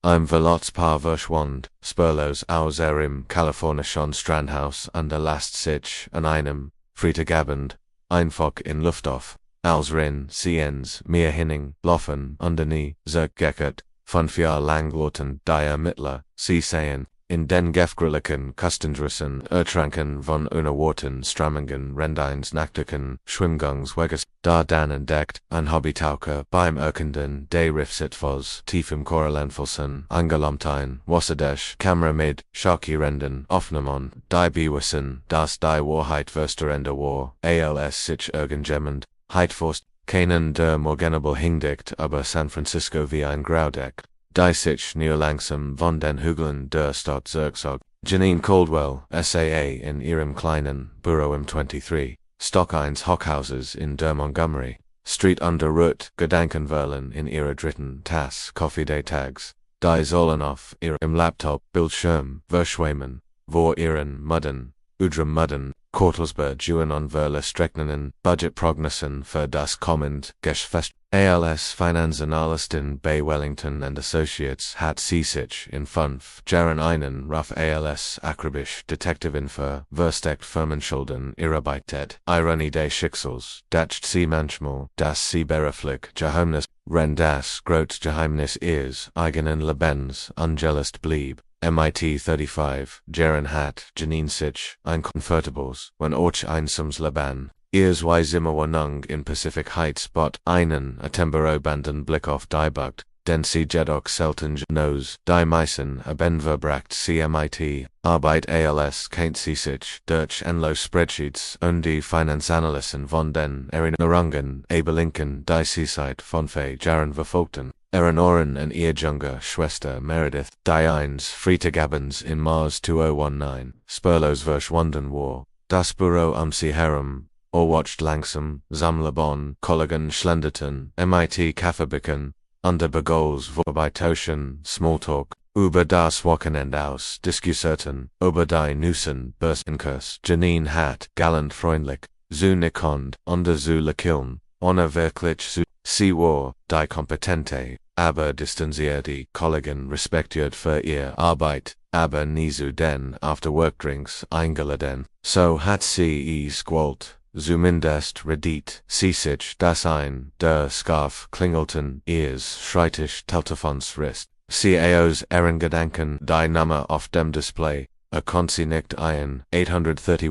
Einem Verlobtes Paar verschwand, spurlos aus einem kalifornischen Strandhaus an der Last sich an einem Freitagabend einfach in Luft auf. Als Rin, Siens, mir hinning, Loffen, undernie, zurückgekehrt, 5 Jahre lang loten die Ermittler, sie sehen, in den gefährlichen Kustendrissen, Ertranken von unerwarteten Strömungen, Rendines, Nachtlichen, Schwimmgangsweges, da dann entdeckt, ein Hobbytaucher beim Erkunden des Riffs etwas tief im Korallenfelsen, eingeklemmtein, Wasserdash, Kamera mit, Schocki-Renden, Aufnahmen, die bewiesen, dass die Wahrheit verstörende war, als sich irgendjemand, Heitforst, keinen der Morgenabel hingdeckt, aber San Francisco wie ein Graudeck. Die sich nur langsam von den Hügeln der Stadt zurückzog. Janine Caldwell, SAA in ihrem kleinen Büro im 23. Stock 1 Hockhauses in der Montgomery Street unter Rut, Gedankenverlen in ihrer dritten Tasse Coffee des Tags. Die sollen auf ihrem Laptop Bildschirm verschwimmen, vor ihren Mudden, Udrem Kortelsberguen und Verlestrecknen, Budgetprognosen für das kommend Geschäft. Als Finanzanalystin bei Wellington and Associates hat sie sich in 5 Jahren einen Ruf als akribisch Detektivin für versteckt Firmenschulden erarbeitet. Ironie des Schicksals, dacht sie manchmal, dass sie beruflich Geheimnis, das Großgeheimnis ihres eigenen Lebens ungelöst blieb. MIT 35, Jahren hat Janine sich ein comfortables, wenn auch einsames Leben. Ihres Zimmerwohnung in Pacific Heights bot einen atemberaubenden Blick auf die Bucht, den sie jedoch selten knows, die meisten verbracht sie MIT, Arbeit als kennt sie sich durch endlos Spreadsheets und die Finanzanalysen von den Erinnerungen belinken die sie seit 5 Jahren verfolgten. Ohren und ihr junger Schwester Meredith, die eines Freitagabends in Mars 2019, spurlos verschwunden war. Das Büro sie herum, watcht langsam, Sammlerbon, Kollegen schlenderten, MIT Kaffeebecken, unter Begols vorbeitauschen, Smalltalk, über das Wochenende aus, diskutierten, über die Nüssen, Börsenkurs. Janine hat, galant freundlich, zu nikond, unter zu lächeln, ohne wirklich zu. Sie war, die kompetente, aber distanzierte Kollegin respektiert für ihre Arbeit, aber nie zu den After-Work-Drinks eingeladen. So hat sie es gewollt, zumindest redet sie sich, dass ein der Scarf klingelten ihres Schreibtisch Telefons rist. CAOs Ehrengedanken die Nummer auf dem Display, konnte sie nicht ein, 831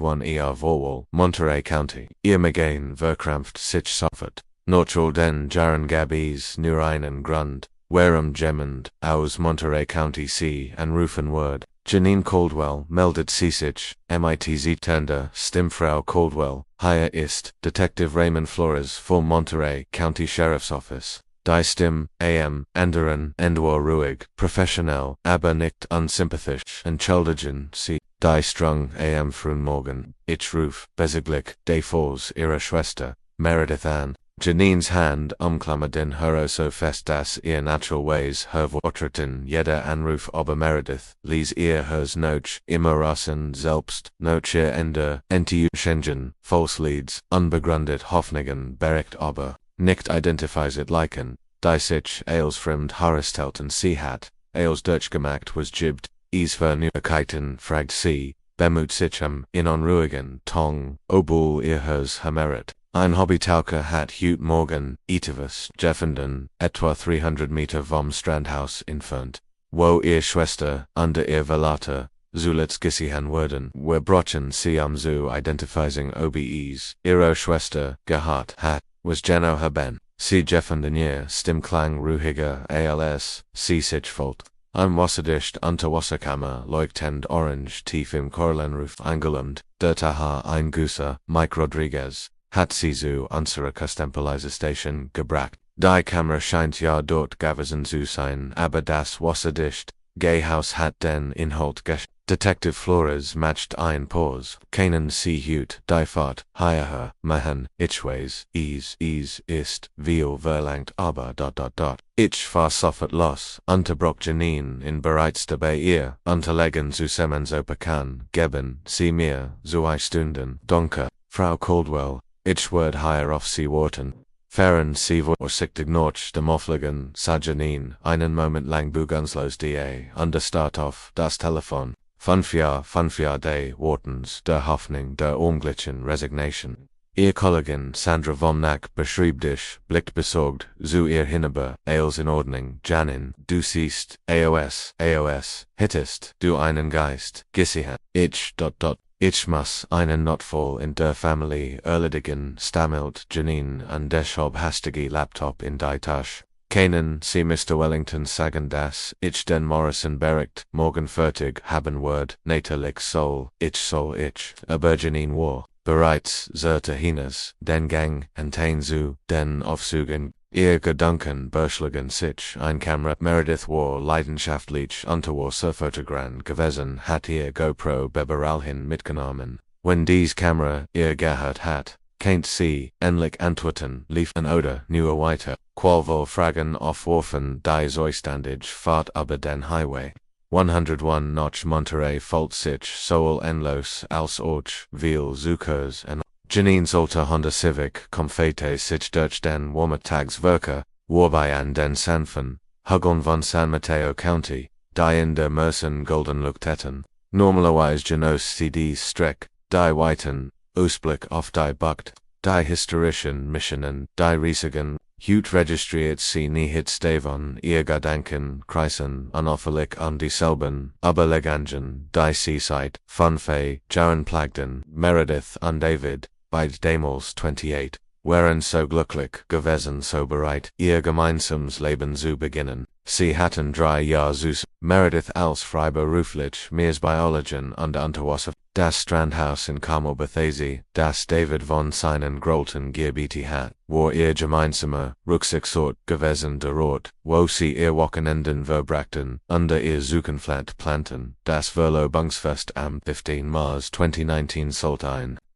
Vorwahl, Monterey County. Ihr Magen verkrampft sich sofort. Notchal den Jahren gab nur einen Grund, warum jemand aus Monterey County sie anrufen wird. Janine Caldwell meldet sie sich, MIT Tender, Stimmfrau Caldwell, hier ist Detective Raymond Flores vom Monterey County Sheriff's Office. Die Stimme, anderen, war ruhig, professionell, aber nicht unsympathisch, entschuldigen Sie, die Strung frühen Morgen, ich ruf, besorglich, Defos ihrer Schwester, Meredith an. Janine's Hand umklammert den Hero so fest dass ihr naturalweise hervortreten jeder Anruf aber Meredith ließ ihr hers noch immer rasen selbst noch Ende Enttäuschungen, Falsleads, unbegründet Hoffnungen berechtigt aber nicht identifiziert liken, die sich als fremd herstellten sie hat, als durchgemacht was gibt, für Neuigkeiten fragt sie, bemüht sich in unruhigen Ton, obwohl ihr hers Hameret. Ein Hobbytaucher hat heute Morgen, etwas, Jeffenden, etwa 300 Meter vom Strandhaus entfernt, wo ihr Schwester, unter ihr Verlobter, zuletzt gesehen wurden, wir brochen sie zu identifizing OBEs, ihre Schwester, gehabt hat, was Jeno haben, sie Jeffenden ihr Stimmklang ruhiger als, sie sich folgt. Ein Wasserdicht unter Wasserkammer leuchtend orange tief im Korallenriff eingeklemt, der Taucher ein Gusser, Mike Rodriguez. Hat sie zu unserer Custompolizer-Station gebracht. Die Kamera scheint ja dort gewesen zu sein, aber das Wasserdicht, Gehhaus hat den Inhalt Detective Flores matcht ein Pause, keinen sie hut, die Fahrt, hierher, machen, ich weiß, ist, viel verlangt aber ... Ich fahr sofort los, unterbroch Janine in bereits dabei ihr, unterlegen zusammen so bekannt, geben, sie mir, 2 Stunden, danke, Frau Caldwell. Ich werd hier auf Sie warten. Feren Sievor Siktig Norch de Mofligen, Sajanin, einen Moment lang Buganslos da, under start off, das Telefon, Funfjahr day, Wartens, der Hoffnung, der Ormglitchen, Resignation. Ihr Kollegen, Sandra von Nack, beschrieb dich, blickt besorgt, zu ihr hinüber, Ailes in Ordnung, Janin, du siehst, AOS, hittest, du einen Geist, Gissihan, ich muss einen Notfall in der Familie erledigen, stammelt Janine und deshalb hastige Laptop in die Tasche. Keinen Sie Mr. Wellington sagen dass ich den Morrison bericht, morgen fertig haben wird, natürlich soll ich, aber Janine war bereits zerte hines, den Gang, enten zu, den Aufzügen, ihr Gedanken beschlagen sich, ein Kamera, Meredith war leidenschaftlich unter Surfotogramm gewesen, hat ihr GoPro beberalhin mitgenommen. Wenn dies Kamera ihr gehört hat, kennt sie, endlich antworten, liefen oder nur weiter, qualvo Fragen aufworfen, die Zoistandig fahrt über den Highway. 101 Notch Monterey Fault sich Soul Enlos als Orch, Veal Zukers and Janine Alter Honda Civic, Comfete sich durch den Warmetagswerker, wobei an den Sanfen, Hugon von San Mateo County, die in der Mersen Golden Luktetten, normalerweise Genos CDs Streck, die Weiten, Ausblick auf die Bucht, die historischen Missionen, die riesigen, Hut registriert sie nicht Stavon, ihr Gedanken, kreisen, unauffällig an dieselben, aber Legangen, die Seaside, Funfay, Jaren Plagden, Meredith und David, beide damals 28, waren so glücklich gewesen so bereit, ihr gemeinsames Leben zu beginnen. Sie hatten 3 Jahre süß, Meredith als freiberuflich Meeresbiologin und Unterwasser, das Strandhaus in Bethesda, das David von seinen Grolten gebeten hat, war ihr gemeinsamer Rückzugsort gewesen der Ort, wo sie ihr Wochenenden verbrachten, unter ihr Suchenflat planten, das Verlobungsfest am 15. Mars 2019 sollte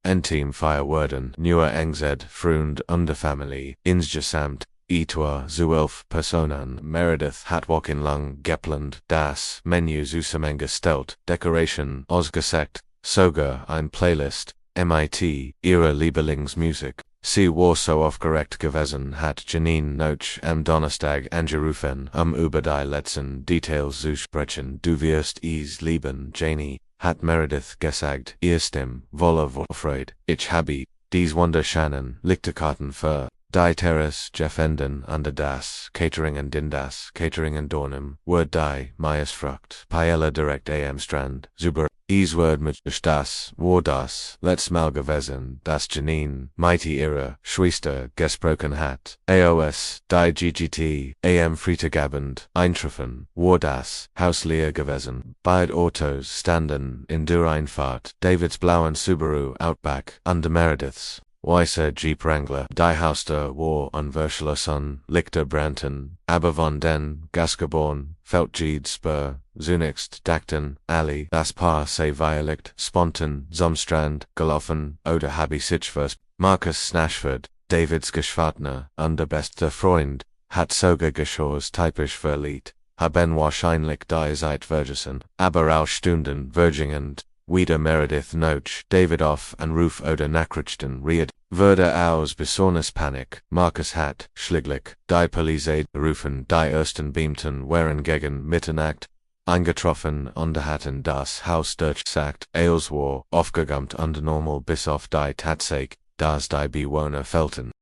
ein Team feier werden, nur engzed, Freund und Familie, insgesamt, etwa 12 Personen, Meredith hat wochenlang geplant, das Menü zusammengestellt, Decoration ausgesagt, sogar ein Playlist, mit ihrer Lieblingsmusik. Sie war so aufgeregt gewesen, hat Janine noch am Donnerstag angerufen, über die letzten Details zu sprechen. Du wirst es lieben, Janie, hat Meredith gesagt, ihr Stimme voller Vorfreude. Ich habe dies wunderschönen Lichterkarten für die Terrace Jeffenden und das Cateringen Dindas Cateringen Dornum, Word die Maisfrucht, Paella direkt am Strand, Zuber. Es wird mit das war das letzte Mal gewesen, das Janine, mighty ihre Schwester gesprochen hat. AOS, die GGT, am Freitagabend, eintreffen, war das Haus leer gewesen. Beide Autos standen in der Einfahrt, Davids blauen Subaru Outback, und Merediths weißer Jeep Wrangler. Die Haustür war unverschlossen, Lichter brannten, aber von den Gasgeborn, Feldjed Spur, zunächst dachten alle, das Paar sei violet, spontan, zum Strand, gelaufen, oder habe sich fürs Marcus Snashford, Davids Geschwartner, und der beste Freund, hat sogar Geschors typisch verliebt, haben wahrscheinlich die Zeit vergessen, aber auch Stunden vergingen, wieder Meredith noch, David auf Anruf oder Nachrichten riet, wurde aus besonders Panik, Marcus hat, schlichtlich, die Polizei rufen, die ersten Beamten waren gegen Mitternacht eingetroffen und hatten das Haus durchsagt, alles war aufgeräumt und normal bis auf die Tatsache, dass die Bewohner fehlten.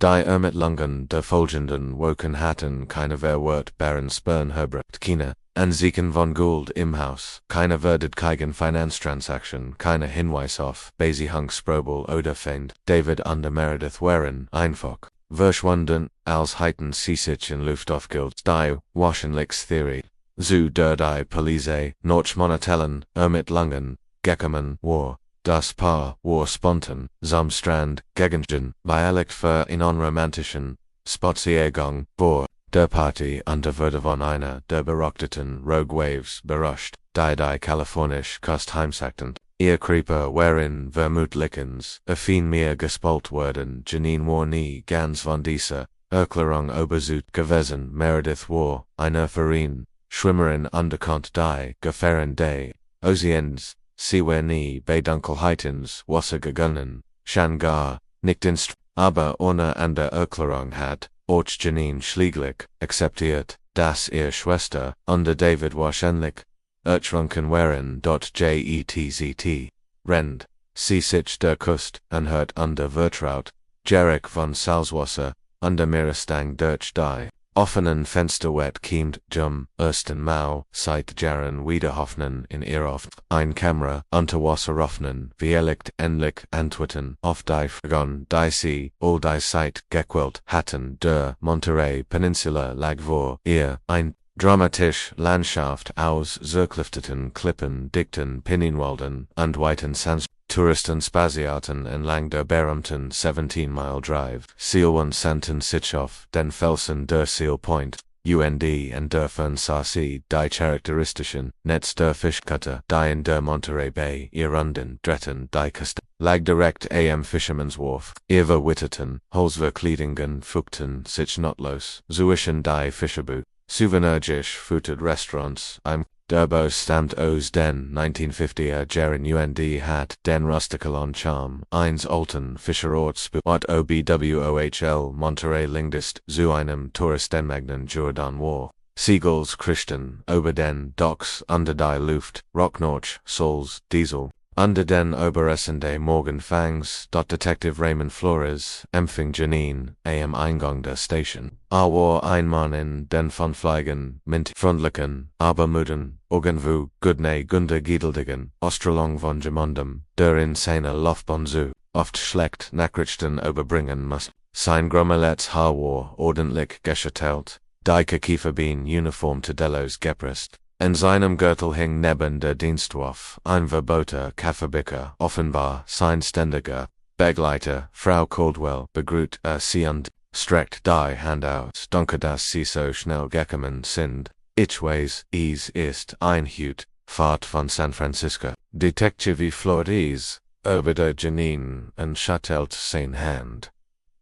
Die Ermittlungen der folgenden Wochen hatten keine verwertbaren Spuren erbracht, keine Anzeichen von Gold im Haus, keine Verdächtigen Finanztransaktion, keine Hinweis auf Besiehungsprobe oder Feind. David und Meredith waren einfach verschwunden, als hätten sie sich in Luft aufgelöst. Die Wahrscheinlichkeitstheorie zu der die Polizei noch Monatellen Ermittlungen gekommen war. Das Paar war spontan, zum Strand gegangen, weil für einen romantischen Spaziergang vor der Party und wurde von einer der beobachteten Rogue Waves überrascht, die kalifornisch Küste heimsagten. Ihr Creeper waren vermutlichens affin mehr gespult worden. Janine war nie ganz von dieser Erklärung überzeugt gewesen. Meredith war eine Verein, Schwimmerin unterkannt die Gefahren des Ozeans. Sie war nie bei Dunkelheitens Wasser gegangen, schon gar nicht ins aber ohne an der Erklärung hat, och Janine schlieglich, akzeptiert, dass ihr Schwester, under David wahrscheinlich, ertrunken wären. Jetzt. Rend. Sie sich der Kust, anhört under Vertraut, Jarek von Salzwasser, under Meerestang durch die offenen Fenster wet kiemt, ersten Mau, seit Jahren wiederhoffnen in ihroft, ein Kamera, Unterwasserhoffnen, viellicht endlich antworten, auf die Fragen, die sie, all die Zeit gequält hatten, der Monterey Peninsula lag vor ihr, ein dramatisch Landschaft aus zerklüfteten Klippen, dichten Pininwalden, und weiten Sands. Touristen spaziaten entlang der berühmten 17-Mile Drive, Seelwan Santen sich auf den Felsen der Seal Point, und dürfen sie die charakteristischen Netz der Fischkutter, die in der Monterey Bay ihr runden Dretten die Küste, lag direkt am Fisherman's Wharf, ihre witterten, Holzverkleidungen fügten sich notlos, zwischen die Fischerboot, souvenirgisch füttert Restaurants, Durbo stammt aus den 1950er Jahren hat den rustikalen Charme, eines alten Fischerorts und OBWOHL Monterey Lingdist zu einem Touristenmagnen Jordan war. Seagulls Christen, über den Docks, under die Luft, Rocknorch, Souls, Diesel. Under den Oberessende Morgenfangs, Detective Raymond Flores, empfing Janine, am Eingang der Station. War ein Mann in den von Fliegen, mint freundlichen, aber müden, irgendwo, Gudne Gunder Giedeldigen, Ostrolong von Gemondem, der in seiner Laufbahn so oft schlecht Nachrichten überbringen muss. Sein grummelets Haar war ordentlich geschüttelt, die Kieferbein Uniform Tadellos gepresst. In seinem Gürtel hing neben der Dienstwaffe ein verboter Kaffeebecher, offenbar sein ständiger Begleiter, Frau Caldwell, begrüßt sie und streckt die Hand aus, danke dass sie so schnell gekommen sind. Ich weiß, es ist ein Hut, Fahrt von San Francisco. Detective Flores, über der Janine und schattelt sein Hand.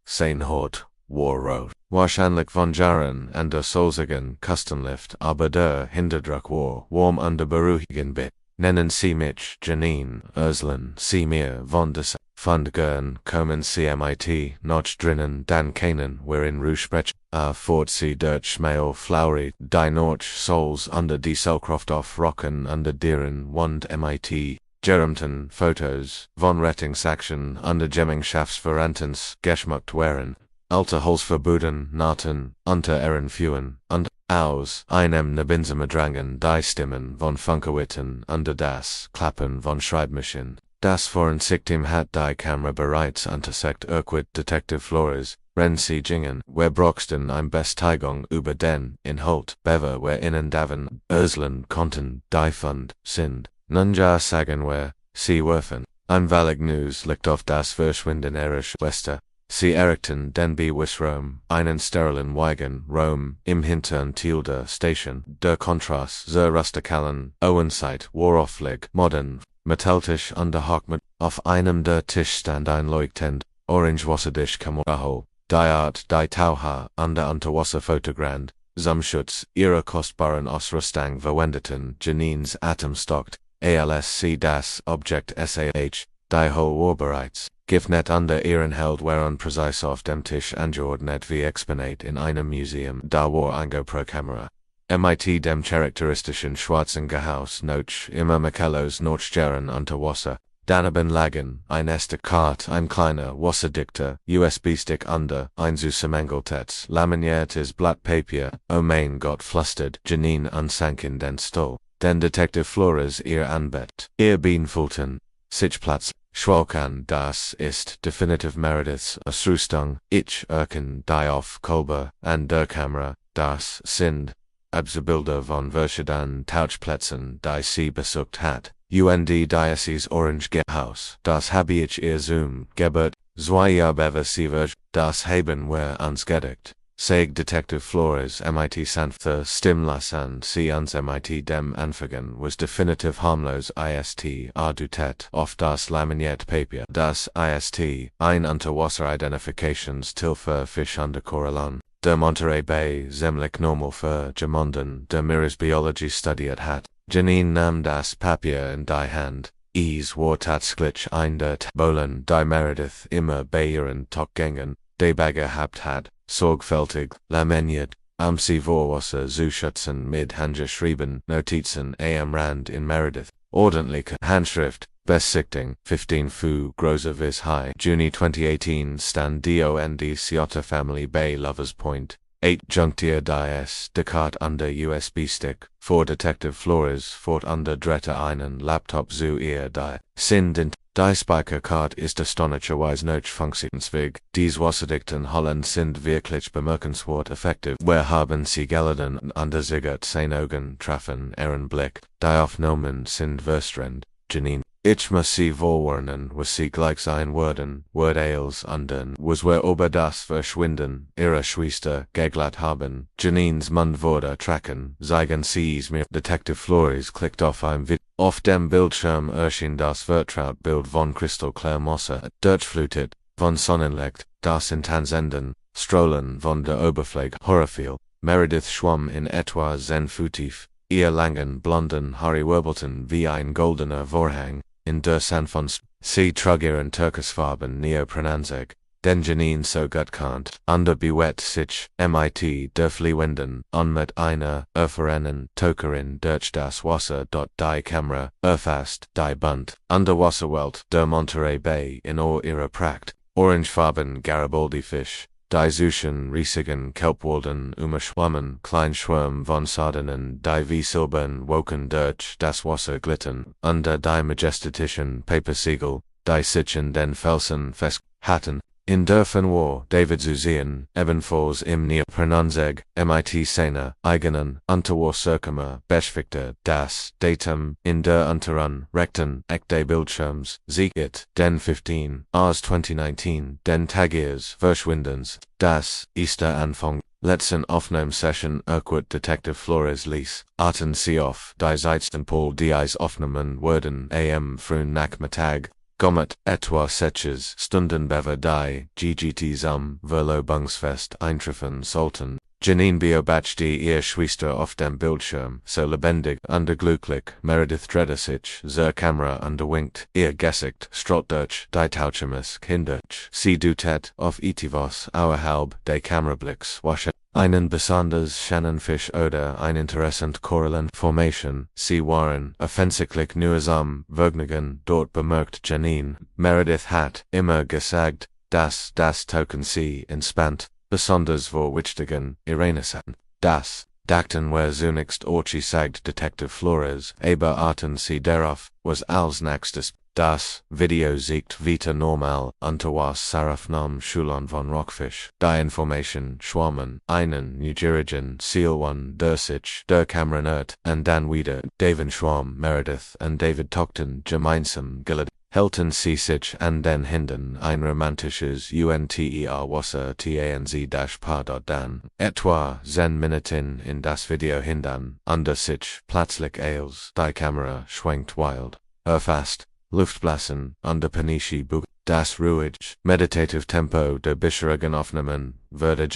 Sein Hort war rot. Wahrscheinlich von Jahren an der sulzigen Kustenlift, aber der Hinterdruck war warm und beruhigend bit. Nennen Sie mich Janine, Urslan, Sie mir von des Fundgern kommen Sie mit, noch drinnen, dann keinen, wherein Ruhsprech, fort Sie dort schmail flowery, die Norch Souls under die Selcroft auf Rocken under deren Wand mit. Gerumten Fotos, von Rettungsaktion under Gemeinschaftsverantens, geschmuckt wären. Alte Holzverbuden, Naten, unter ihren Führen, und, aus, einem Nebinsamedrangen, die Stimmen von Funkerwitten, under das, Klappen von Schreibmaschinen. Das Forensikteam hat die Kamera bereits untersucht, Detective Flores, wenn sie gingen, wer Broxton ein Besteigung über den Inhalt, Bever wer innen daven, Urslan konnten, die Fund, sind, nun ja sagen wer, sie werfen. Einmalig News liegt auf das Verschwinden ihrer Schwester. Sie erregten den bis Rom, einen sterilen Wagen, Rom, im hintern Teil der Station, der Kontrast zur rustikalen Owenzeit war auflig, modern, metallisch under Hochmut, auf einem der Tisch stand ein leuchtend, orange-wasserdisch Kameraho, die Art, die Taucher, under Unterwasserfotogrand, Samschutz, ihrer kostbaren Ausrüstung verwendeten, Janines Atem stockt, ALSC das Objekt SAH, die Ho war bereits. Giftnet under ihren Held waren präzise auf dem Tisch angeordnet wie Exponat in einem Museum, da war eine GoPro-Kamera. Mit dem charakteristischen schwarzen Gehaus noch immer Michellos Nordstern unter Wasser, daneben lagen ein SD-Card, ein kleiner wasserdichter USB-Stick under, ein zusammengeklebtes, laminiertes Blatt Papier, oh mein Gott flüstert Janine unsank in den Stuhl, den Detective Flores ihr anbett. Ihr Bienenfulten, Sitzplatz, Schwalkan, das ist definitiv Merediths Ausrüstung, ich erken die auf Kolber, an der Kamera, das sind Abzubilder von verschiedenen Tauchplätzen, die sie besucht hat, Diocese Orange Haus, das habe ich ihr Zoom, gebert, zwei Jahre sie das haben wir uns gedeckt. Sag Detective Flores mit sanfter Stimmlassen sie uns mit dem Anfangen was definitiv harmlos ist adutet auf das laminierte Papier. Das ist ein Unterwasser-Identifikationshilfe Fisch under Corallon. Der Monterey Bay ziemlich normal für jemanden, der Meeresbiologie studiert hat. Janine nahm das Papier in die Hand. Ease war tatsklich ein der Bolen die Meredith immer Bayern Tokgengen, de Bagger habt had, sorgfältig, lameniert, am sie Vorwasser Zuschützen mit Handgeschrieben Notizen am Rand in Meredith, ordentliche Handschrift, Besichtigung, 15 Fu Großer Vis High, Juni 2018 Stand Dond Ciotta Family Bay Lovers Point, 8 Junktier Dies Descartes under USB Stick, 4 Detective Flores Fort under Dretta einen Laptop zu ihr sind die Speicherkarte ist astonishingweise noch funktionsfähig. Dies Wasserdichten Holland sind wirklich bemerkenswert effektiv. Wir haben sie gelesen under Sigurd Augen treffen ihren Blick. Die Aufnahmen sind verstrend, Janine. Ich muss sie vorwarnen, was sie gleich sein würden, Ales anden, was wir über das Verschwinden ihrer Schwester geglatt haben. Janines Mund wurde tracken, zeigen sie es mir. Detective Flores klickt auf ein Video. Auf dem Bildschirm erschien das Vertrautbild von Kristallklare Mosse, durchflutet, von Sonnenlicht, das in Tanzenden, Strahlen von der Oberfläche, Horrorfeel. Meredith schwamm in etwa 10 Fuß tief, ihr langen, blonden Haare wirbelten wie ein goldener Vorhang. In der Sanfonst, sie trug ihren Türkisfarben Neoprenanzig, den Janine so gut kannt, under bewett sich, mit der Fliehwinden, mit einer, erfahrenen, Taucherin durch das Wasser. Die Kamera, erfasst, die Bund, under Wasserwelt, der Monterey Bay in all ihrer Pracht, orangefarben Garibaldi-Fisch, die Zuschen riesigen Kelpwalden umschwammen, Kleinschwärm von Sardinen, die wie silbern Woken durch das Wasser glitten, under die majestatischen Papersiegel, die sich in den Felsen fest hatten. In der Fenwar, David zu sehen, ebenfalls im Neoprenanzig, mit seiner eigenen Unterwasserkamera beschwigte, das Datum in der unteren rechten Eck des Bildschirms sieht, den 15. Aus 2019, den Tag ihres Verschwindens, das ist der Anfang. Letzten Aufnahmesession erquart Detective Flores ließ, aten sie auf, die letzten Pol dies Aufnahmen wurden am frühen Nachmittag, Gommet etwa 6 Stunden bevor die GGT zum Verlobungsfest eintreffen sollten. Janine beobachtete ihr Schwester auf dem Bildschirm, so lebendig, glücklich, Meredith drehte sich zur Kamera winkt, ihr Gesicht strahlt durch die Tauchermaske hindurch. Sie deutet auf etwas außerhalb des Kamerablicks wasche einen besonders schönen Fisch oder ein interessant Korallenformation. Sie waren offensichtlich nur zum Vergnügen dort, bemerkt Janine. Meredith hat immer gesagt, dass das Tauchen sie entspannt, besonders vor wichtigen Ereignissen. Das dachten wir zunächst orchi sagt Detective Flores, aber aten sie darauf, was als nächstes. Das Video zeigt wieder normal unter was Saraufnahmen Schulon von Rockfisch. Die Information schwammen einen Nigerian Seelwan der sich der Kameranert und dann wieder David Schwamm, Meredith und David Tockton gemeinsam gelegt. Helten sie sich an den Händen ein romantisches Unter Wasser-Tanz-Paar dann. Etwa 10 Minuten in das Video hindern, under sich plötzlich als die Kamera schwenkt wild. Erfasst, Luftblasen, under Panischi Bug, das ruhig, meditative Tempo der bisherigen Aufnahmen, wurde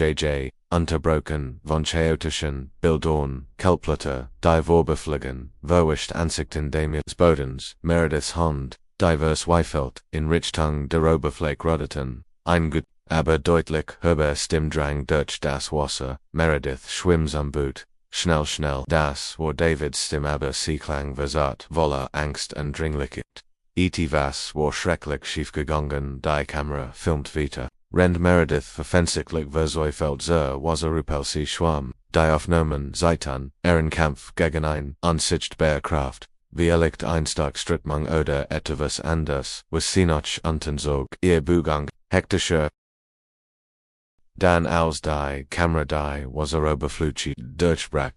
unterbrochen von chaotischen Bildern, Kelpblätter, die Vorbefliegen, verwischt Ansichten des Bodens, Merediths Hand, divers Weifelt, in Richtung der Oberfläche ruderten, gut, aber deutlich höher Stimmdrang durch das Wasser, Meredith schwimmt am Boot, schnell schnell, das war Davids Stimme aber sie klang versagt, voller Angst und Dringlichkeit. Etwas war schrecklich schiefgegangen, die Kamera filmt weiter, rennt Meredith offensichtlich verzweifelt zur Wasserrupel sie schwamm, die Aufnahmen zeigten, ihren Kampf gegen ein unsichtbare Kraft. Vielleicht ein stark Strittmang oder etwas anders, was sie noch unterzog, ihr Bugang, hektischer. Dann als die Kamera die Wasseroberfläche durchbrach,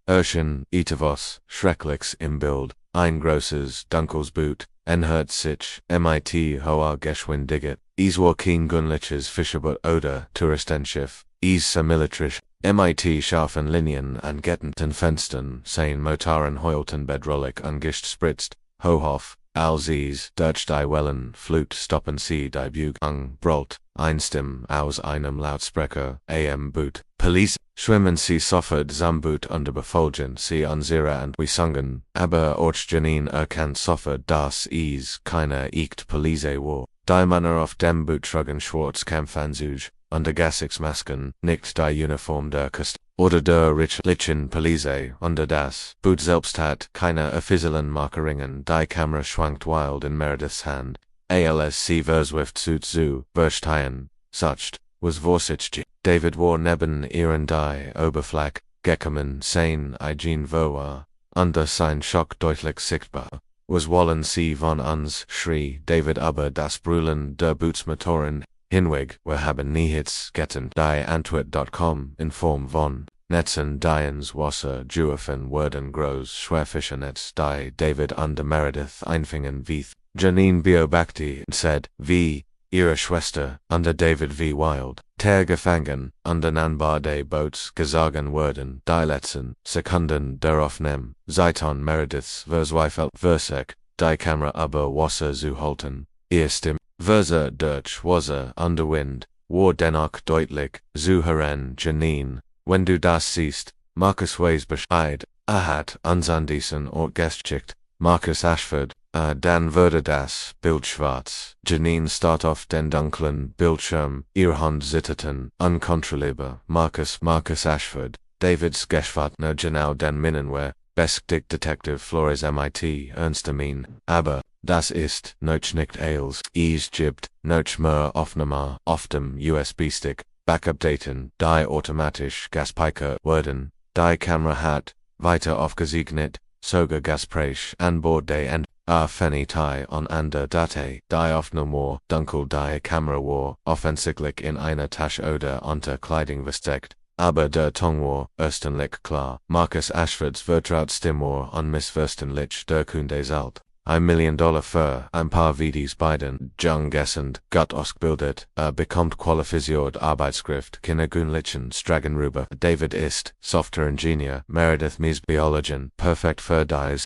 erschien etwas Schreckliches im Bild, ein großes, dunkles Boot, hört sich, mit hoher Geschwindigkeit, es war kein gewöhnliches Fischerboot oder Touristenschiff, es sah militärisch, mit scharfen Linien an getteten Fenstern, seien Motoren heulten bedrohlich angespritzt, hoch auf, als es durch die Wellen flut stoppen sie die Bugung, brüllt, Einstimmen aus einem Lautsprecher, am Boot. Police, schwimmen sie sofort zum Boot und befolgen sie unsere und wir sungen, aber auch Janine erkannt sofort, dass es keine echte Police war. Die Männer auf dem Boot trugen Schwarzkampfanzug, unter Gasix-Masken, nicht die Uniform der Küste oder der richlichen Police, unter das Boot selbst hat keine offiziellen Markeringen. Die Kamera schwankt wild in Merediths Hand. ALSC verswift zu verstehen, sucht, was vorsichtig. David war neben ihren die Oberfläche gekommen, sein Eigen war, unter sein Schock deutlich sichtbar. Was wollen sie von uns, schrie David, aber das Brüllen der Bootsmotoren hinweg, wir haben nichts getan. Die Antwort.com in Form von Netzen, die ins Wasser geworfen wurden, groß Schwerfischernetz, die David und Meredith einfingen wie Janine beobachtete said, wie ihre Schwester, under David v. Wild, gefangen, under Nanbar des Boots gesagen wurden, die letzten Sekunden der Aufnahme, Zeiton Merediths Verzweifelt Versek, die Kamera aber Wasser zu halten, erstem, Verse durch Wasser under Wind, war dennoch deutlich, zu hören, Janine, wenn du das siehst, Marcus weiß Bescheid, hat uns an diesen Ort geschickt, Marcus Ashford, dann würde das Bild schwarz. Janine starrt auf den dunklen Bildschirm, ihre Hand zitterte, unkontrollierbar. Marcus Ashford, Davids Geschwartner genau den Minenwehr, beschäftigt Detective Flores MIT ernster Mien, aber das ist nicht als es gibt nicht mehr Aufnahme auf dem USB-Stick, Backupdaten, die automatisch gespeichert wurden, die Kamera hat weiter aufgezeichnet, sogar Gespräch an Bord der Fenitei on ander Date, die Aufnahme dunkel, die Kamera war offensichtlich in einer Tasche oder unter Kleidung versteckt, aber der Ton war erstaunlich klar. Marcus Ashfords Vertrautstimme und missverständlich der Kunde zahlt $1 Million für ein paar Videos beiden jung gessend, gut ausgebildet, bekommt qualifiziert Arbeitskraft, kindergünlichen Stragen rüber. David ist Software-Ingenieur, Meredith Biologin, perfekt für dies,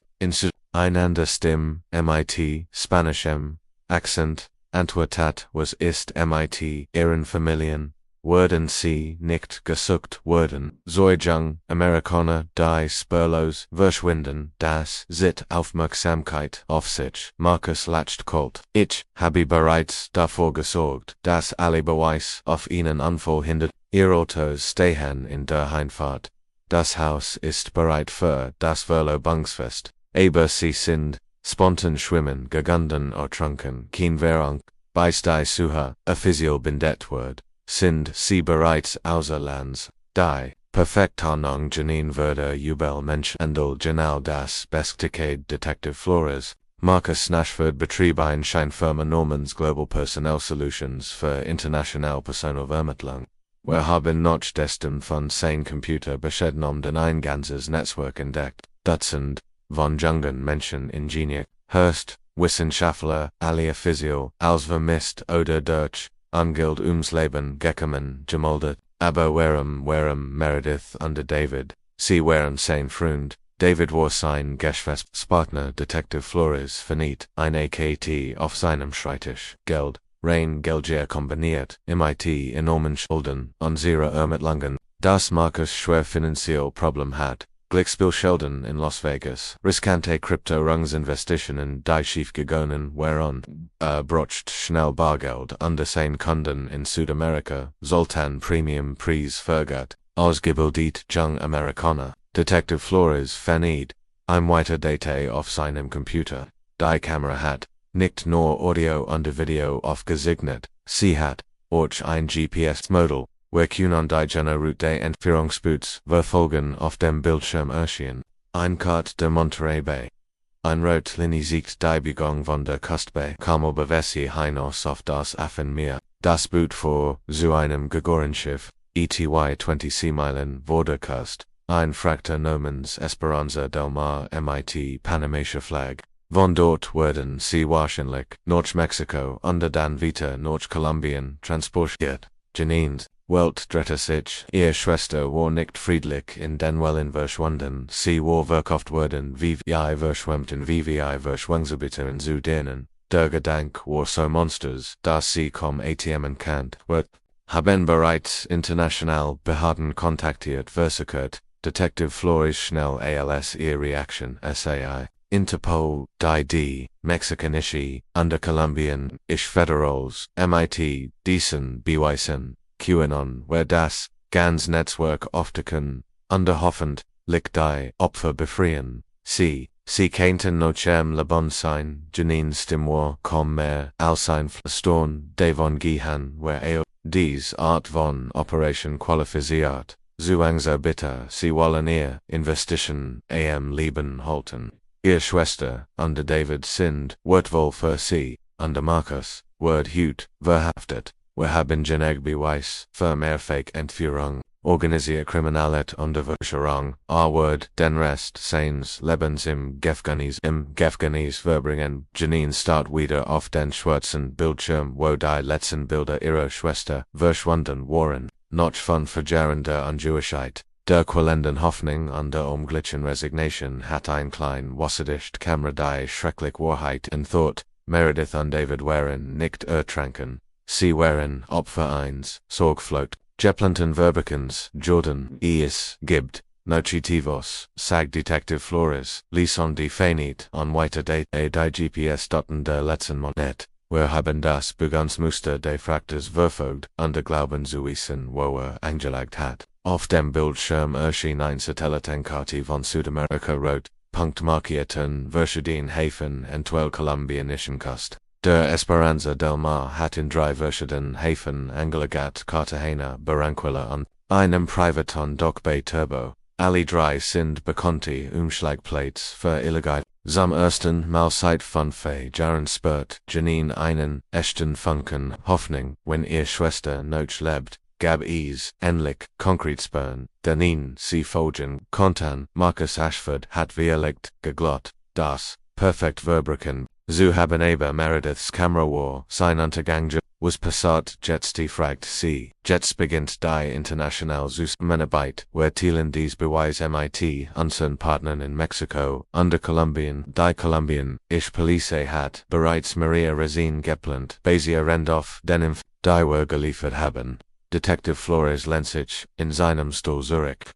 einander Stimme, MIT, Spanish Accent, Antwortat, was ist MIT, ihren Familien, wurden sie nicht gesucht wurden, Zeugung, Amerikaner, die spurlos verschwinden, das zieht Aufmerksamkeit auf sich. Marcus lacht kalt. Ich habe bereits davor gesorgt, dass alle Beweis auf ihnen Unfall hindert. Ihr Autos stehen in der Einfahrt. Das Haus ist bereit für das Verlobungsfest. Aber sie sind spontan schwimmen gegangen oder trunken. Kein Währung, bis die Suche offiziell beendet wird, sind sie bereits außer Lands. Die Perfektionung Janine würde Jubel Mensch Endel genau das bestätigte Detective Flores. Marcus Ashford betrieb ein Scheinfirma namens Global Personnel Solutions für international Personalvermittlung. Wir haben noch dessen von sein Computer beschädigt den ein ganzes Netzwerk entdeckt. Dutzend von jungen Menschen Ingenieur, Hurst, Wissenschaftler, alle offiziell, als vermisst oder durch Ungild Leben gekommen, gemeldet, aber warum Meredith und David, sie waren sein Freund, David war sein Geschäftspartner, Detective Flores verniet, ein AKT auf seinem Schreibtisch, Geld, rein Geldgier kombiniert, MIT enormen Schulden, unsere Ermittlungen, das Marcus schwer finanziell Problem hat, Glücksspielschulden in Las Vegas, riskante Kryptowährungsinvestitionen, die schiefgegangen waren, braucht schnell Bargeld, under sein Kunden in Südamerika, Sultan Premium Preis vergert, ausgebildet jung Amerikaner, Detective Flores verniet, weiter Date auf seinem Computer, die Kamera hat, nicht nur Audio und Video aufgezeichnet, sie hat, auch ein GPS-Modell, wir können die Route der Entführungsboots verfolgen auf dem Bildschirm erschien. Ein Kart der Monterey Bay. Ein Rotlinie sieht die Biegung von der Küste kaum bewässig hinaus auf das Affenmeer. Das Boot fuhr zu einem Gegorenschiff, ETY 20 Seemeilen vor der Küste. Ein Frachter namens Esperanza del Mar MIT Panamasche Flag. Von dort wurden sie wahrscheinlich nach Mexiko und dann wieder nach Kolumbien transportiert. Janines Welt drehte sich, ihre Schwester war nicht friedlich in den Wellen verschwunden, sie war verkauft worden wie verschwemmten wie verschwungsubiteren zu denen, der Gedank war so Monsters, dass sie kaum ATMen kannt, wird, haben bereits international Behörden kontaktiert versichert, Detective Flores schnell als ihre Reaction SAI. Interpol, die Mexicanische, under Colombian, Federals, MIT, diesen Beweisen, QAnon, where das, ganz Netzwerk aufdecken, underhoffend, lick die Opfer befreien, sie kannten nochem lebon sein, Janine Stimwar, com mehr, als ein Storn, davon gehen, where dies Art von Operation qualifiziert, zuangso bitter, sie wollen ihr, Investition, am Leben halten. Ihr Schwester, under David sind, wird wohl für sie, under Markus, wird hüt, verhaftet, wir haben Beweis, für mehrfach Entführung, organisierte Kriminalität und Verschwörung, wird den Rest seines Lebens im Gefängnis verbringen, Janine starrt wieder auf den schwarzen Bildschirm, wo die letzten Bilder ihrer Schwester verschwunden waren, noch von verjährender Unjewigkeit. Der quälenden Hoffnung und der unglücklichen Resignation hat ein klein Wasserdicht Kamera die schrecklich Wahrheit enthort, Meredith und David waren nicht ertranken, sie waren Opfer eines Sorgflut, geplanten Verbekens, Jordan, gibt, Nochitivos, sag Detective Flores, Lison die Feinit, on weiter Date die GPS-Daten der letzten Monat. Wir haben das Begangsmuster des Fractors verfolgt, und glauben zu wissen, wo angelegt hat. Auf dem Bildschirm erschien ein Satellitenkarte von Südamerika rot, punktmarkierten verschiedenen Häfen entweder kolumbianischen Kust. Der Esperanza del Mar hat in 3 verschiedenen Häfen angelegt, Cartagena, Barranquilla und einem privaten Dock bei Turbo. Alle 3 sind bekannte Umschlagplates für illegal. Zum ersten Mal seit 5 Jahren spürt Janine einen echten Funken Hoffnung, wenn ihr Schwester noch lebt, gab es endlich Konkretspuren, denen sie folgen konnten. Marcus Ashford hat wirklich geglaubt, dass perfekt verbrechen, zu haben aber Merediths Kamera war sein Untergang was passat jetzt die fragt sie. Jetzt beginnt die international Zusammenarbeit, where Thielen dies Beweis MIT, unseren Partnern in Mexiko, under Kolumbien, die Kolumbien, Police hat, bereits Maria Resine geplant, Basia Rendoff, den die wir geliefert haben. Detective Flores Lensich, in seinem Stuhl Zurich.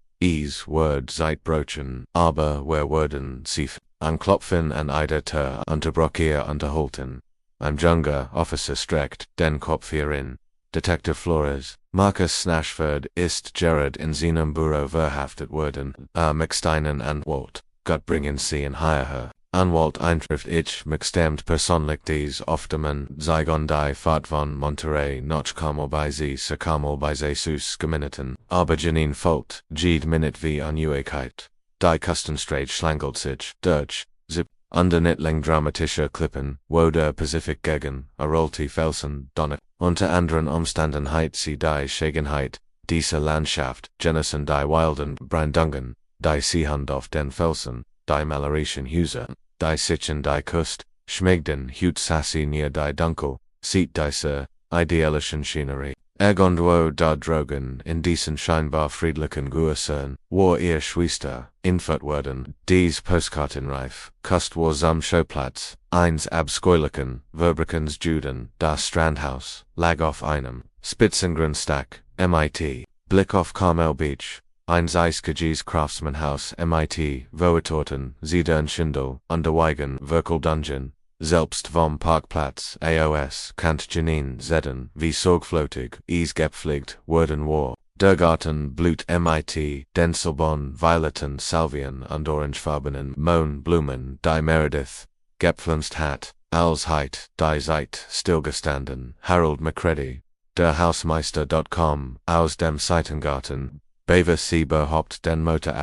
Word Zeitbrochen, aber wir werden sie anklopfen an Ida ter Unterbrochier unterhalten. Am Junger Officer streckt den Kopf hierin. Detective Flores, Marcus Snashford ist Gerard in seinem Büro verhaftet worden, mit einen Anwalt. Gott bringen sie in hierher. Anwalt eintrifft ich bestimmt persönlich dies Oftemann, Saigon die Fahrt von Monterey noch kamal bei sie kamal bei Jesus gemineten, aber Janine folgt, jede Minute wie Unruhigkeit. Die Kustenstreit schlangelt sich, durch, zip, under Nittling dramatischer Klippen, wo der Pacific gegen, Arolti Felsen, Donnet, unter anderen Umständen heit sie die Schegenheit, dieser Landschaft, Jennison die wilden Brandungen, die Seehand auf den Felsen, die malerischen Häuser, die Sichen die Kust, schmegden hut sassy near die Dunkel, sieht diese idealischen Schinerie. Ergondwo da Drogen in diesen scheinbar friedlichen Guersen, war ihr Schwester, infert worden, dies Postkartenreif, Kust war zum Schauplatz, eins abscheulichen, Verbrekens Juden, das Strandhaus, lag auf einem, Spitzengrundstück, MIT, Blick auf Carmel Beach, ein Eiskages Craftsmanhaus MIT, Voetorten, Siedern Schindel, Unterweigen, Verkel Dungeon, selbst vom Parkplatz, AOS, Kant Janine Zedden, wie sorgfältig, gepflegt, worden war. Der Garten blüht MIT, den Sorbonne, violeten Salvien und orangefarbenen Mohnblumen, die Meredith, gepflanzt hat, als heit, die Zeit, stillgestanden, Harold Macready, der Hausmeister.com, aus dem Seitengarten, Bever sie behauptet den Motor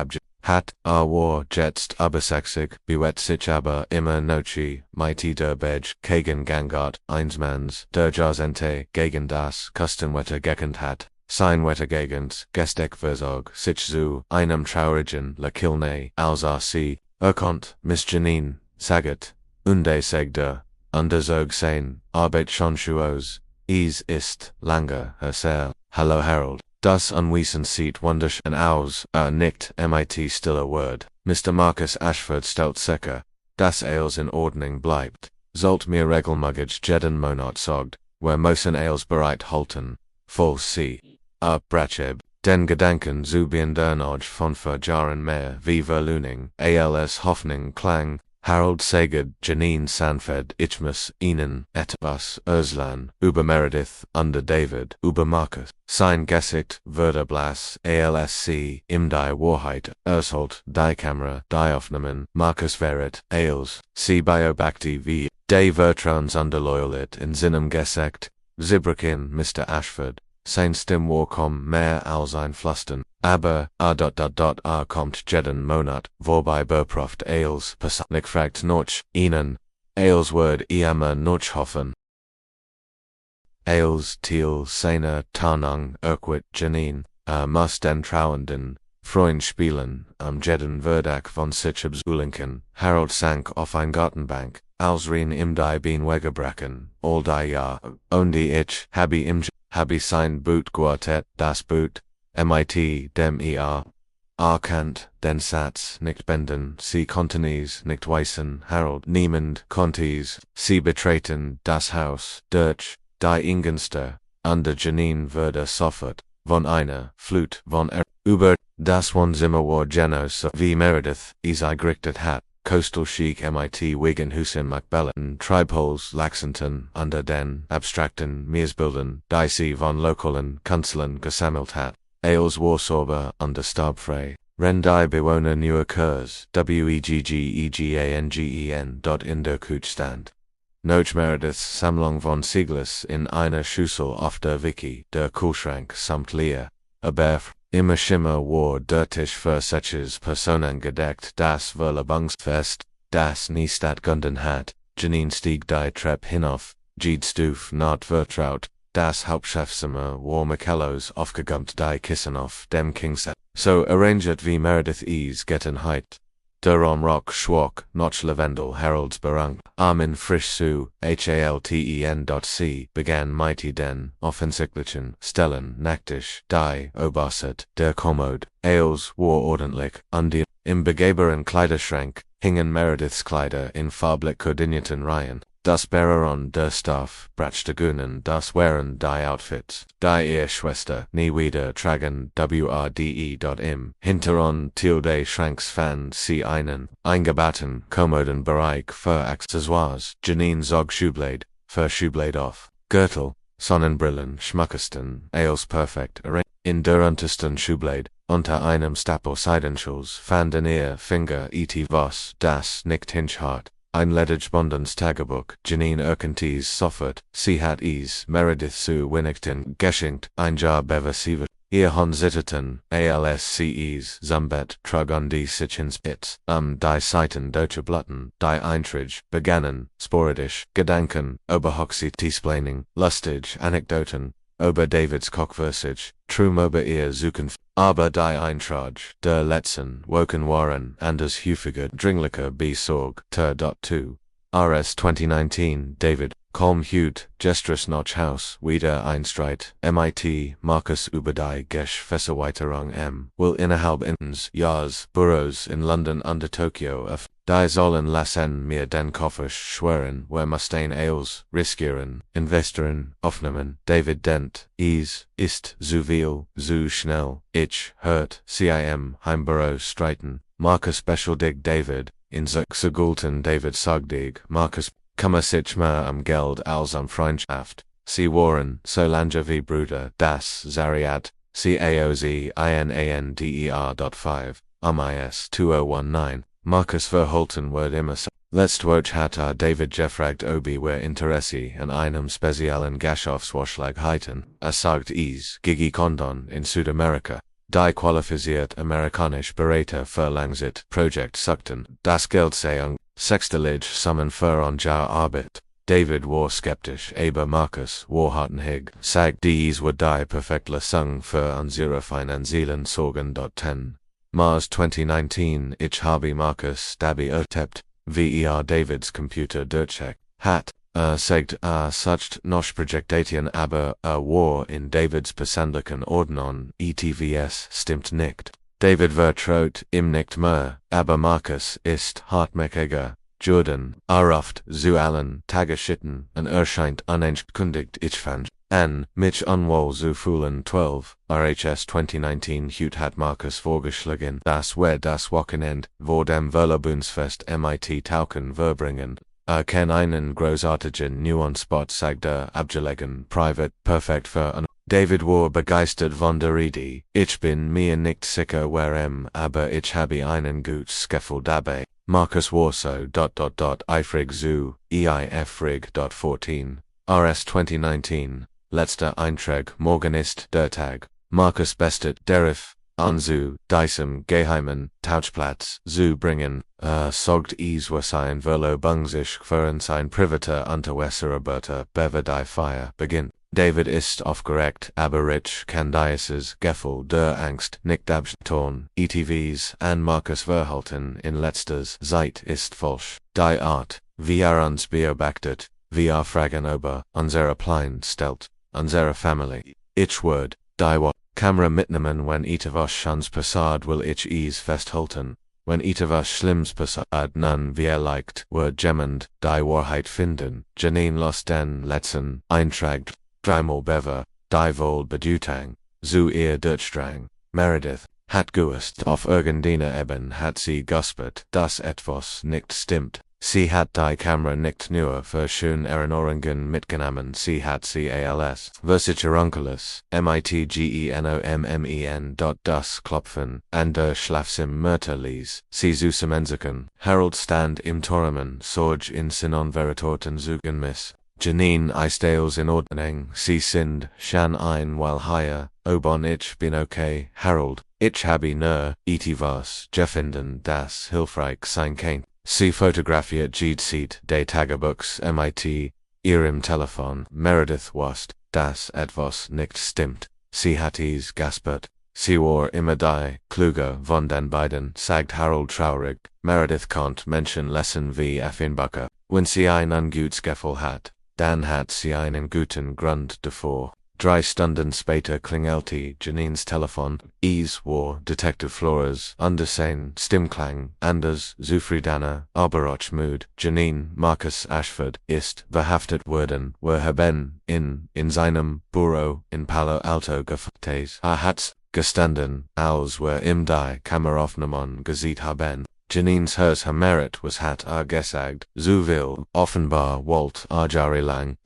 hat, war jetzt übersexig, bewegt sich aber immer nochi, mighty der Bedge, gegen Gangart, einsmanns, der Jazente, gegen das, Kustenwetter gekend hat, sein Wettergegend, Gesteckversorg, sich zu, einem traurigen, la Kilne, als sie, erkonnt, Miss Janine, saget, unde segder, unterzog sein, Arbeit schon schuos, ist, lange, her hallo Harold. Das Unwesen sieht wunderschön aus, nickt MIT stiller Word. Mr. Marcus Ashford stellt sicher, dass alles in Ordnung bleibt. Zolt mir regelmuggage jeden Monat sogt, where Mosen Ales bereit halten, voll C. Bracheb, den Gedanken Zubien Dernoj von Jahren mehr wie Verluning, als Hoffnung Klang, Harold Saged, Janine Sanfed, Ichmus, Ihnen, etwas, Urslan, über Meredith, under David, über Marcus, sein Gesicht, Verlobtes, ALSC, im die Wahrheit, Ursholt, die Kamera, die Aufnahmen, Marcus Verit, Ailes, C. Biobacti v. De Vertrans underloyalit in Sinem Gesekt, Zibrakin, Mr. Ashford, sein Stim Warcom mehr als ein Flusten, aber kommt jeden Monat, vorbei Berproft Ailes, persönlich fragt noch, Ihnen, Ailes Word immer noch hoffen. Ailes, Thiel, Seine, Tarnung, Urquit, Janine, muss den Trauenden, Freund spielen, jeden Verdak von Sitchabs Ulinken, Harold sank auf ein Gartenbank, als rein im die Bean Wegebracken, all die Jahr, die ich, Habi sein Boot Quartet, das Boot, mit dem Kant, den Satz, nicht benden, sie konnten's nicht weißen, Harold, niemand konnt's, sie betreten, das Haus, durch, die Ingenster, under Janine würde sofort, von einer, Flut, von über, das Wohnzimmer war Genos, wie Meredith, gerichtet hat, Coastal Chic mit Wigan Husin Macbellen, Tripoles, Laxington, under den, abstrakten, Meersbilden, die sie von lokalen Kunstlen gesammelt hat, Ailes Warsorber, under Stabfrei, Ren die Bewohner neue Kurs, weggegangen. In der Kuchstand. Noch Merediths Sammlung von Siegles in einer Schüssel auf der Wiki, der Kühlschrank samt Leer, aber immer Schimmer war der Tisch für solches Personen gedeckt, das Verlobungsfest, das nie stattgefunden hat, Janine stieg die Treppe hinauf, Stuf not vertraut, das Hauptschafzimmer war Michellos aufgegummt die Kissen auf dem Kingset, so arranged wie Meredith getten heit. Der Rock Schwach, Notch Lavendel Harold's Barang, Armin Frisch zu, Halten.c, begann mighty den, offensichtlichen, Stellen, Nacktisch, die, Obaset, der Kommode, Ailes, war ordentlich, im begehbaren Kleiderschrank, hingen Merediths Kleider in farblich koordinierten Reihen, das Bereron der Stoff, Brachtagunen, das waren die Outfits, die ihr Schwester, nie wieder tragen, im Hinteron tilde Schranks fan sie einen, eingebauten, kommoden Bereich für Accessoires, Janine zog Schublade, für Schublade auf, Gürtel, Sonnenbrillen, Schmuckesten, Ailes perfekt, in der untersten Schublade, unter einem Stapel Seidenschals, fanden ihr Finger was, das nicht hinschart. Ein lediggebundenes Tagebuch, Janine Erkenties sofort, sie hat Meredith zu Winnington geschenkt, ein Jahr beversivet, ihr Zitterten, ALSCEs, Zumbet, trug die Sichens Bits, die Seiten deutsche Blatten, die Einträge, begannen, sporadisch, Gedanken, Oberhochzeit-Tiesplaining, lustig, Anekdoten, über Davids Kochversich, Trum über ihr Zukunft, aber die Eintrag, der letzten, Woken waren, anders häufiger, dringlicher Besorg, RS 2019, David, Colm Hute, Gestress Notch House, wieder Einstreit, mit, Marcus über die Geschäftsweiterung will innerhalb ins Jahres, Boroughs in London under Tokyo die sollen lassen mir den Koffer schwören, wer Mustaine Ailes, riskieren, investieren, aufnehmen, David Dent, ist, zu viel, zu schnell, ich, hört, Heimborough streiten, Marcus Special Dig David, in Zugulten David Sogdig, Marcus, kummer sich mehr Geld als Freundschaft, sie waren, Solange wie Bruder, das, Zariat, CAOZINANDER.5, MIS 2019, Marcus Verholten wird immer letztwoch hat David gefragt ob Interesse an einem speziellen Gaschaufsvorschlag sagt Gigi Condon in Südamerika, die qualifiziert amerikanisch Berater verlangsit Projekt suchten, das Geldsehung, sechstellig Summen für Jahr Arbeit. David war skeptisch, aber Marcus war hartnäckig, sagt wird die perfekt Lösung für unsere finanziellen Sorgen dorthin. Mars 2019 ich habe Marcus dabei ertappt, wie Davids Computer durchcheckt hat, sagt sucht noch Projektatien aber war in Davids persönlichen Ordnung, ETVS stimmt nicht. David vertraut ihm nicht mehr, aber Marcus ist hartnäckiger, Jordan, Aruft, zu allen Tagesschitten, en erscheint unangekündigt ich fand. An, mich unwohl zu fühlen 12, RHS 2019 hat Markus vorgeschlagen, dass wir das Wochenende vor dem Verlobungsfest mit Tauchen verbringen. Kann einen großartigen neuen Spot sagte abgelegen, private, perfekt für ein. David war begeistert von der Idee. Ich bin mir nicht sicher warum, aber ich habe einen gut Gefühl dabei. Markus war so, eifrig zu, eifrig. 14. RS 2019. Letzter Eintrag, morgen ist der Tag. Markus bestet der Riff, an zu diesem geheimen Tauchplatz zu bringen. Sogt es was ein Verlobungsich für sein privater Unterwasserarbeiter bever die Feier beginnt. David ist aufgeregt, aber ich kann dieses Gefühl der Angst nicht abstellen. ETVs an Markus Verhalten in letzter Zeit ist falsch. Die Art, wie uns beobachtet, wir fragen über unsere Pläne stellt, unsere Familie. Ich würde, die Kamera mitnehmen wenn etwas Schönes passiert will ich es festhalten. Wenn etwas Schlimmes passiert nun vielleicht wird jemand die Wahrheit finden. Janine los den letzten Eintrag dreimal bever, die Wohlbedeutung, zu ihr Durchdrang. Meredith hat gewusst auf irgendeiner Ebene hat sie gespürt, dass etwas nicht stimmt. Sie hat die Kamera nicht nur für schöne Erinnerungen mitgenommen, sie hat sie als Versicherunkeles, mitgenommen. Das Klopfen an der Schlafzimmer ließ sie zusammenzucken. Harold stand im Tormen, Sorge in Sinon Veritorten zugen miss. Janine ist alles in Ordnung, sie sind schon ein weil hier, obon ich bin okay, Harold, ich habe nur etwas gefunden das hilfreich sein kann. Sie fotografiert sieht de Tagebuchs ihrem Telefon. Meredith wusste, dass etwas nicht stimmt. Sie hat es gespürt. Sie war immer die kluge von den beiden, sagt Harold traurig. Meredith konnt Menschen lesen wie Affenbacher. Wenn sie ein ungutes Gefühl hat, dann hat sie einen guten Grund davor. 3 Stunden später klingelte Janines Telefon. Es war Detective Flores. Undersehen, Stimmklang, anders, zufriedener, Oberrochmut. Janine, Marcus Ashford, ist verhaftet worden. Wir haben in seinem Büro in Palo Alto gefragt. Hat's gestanden, als wir die Kameraufnahmen gesehen haben. Janines Merit was hat gesagt, so will, offenbar wollt Jahre lang,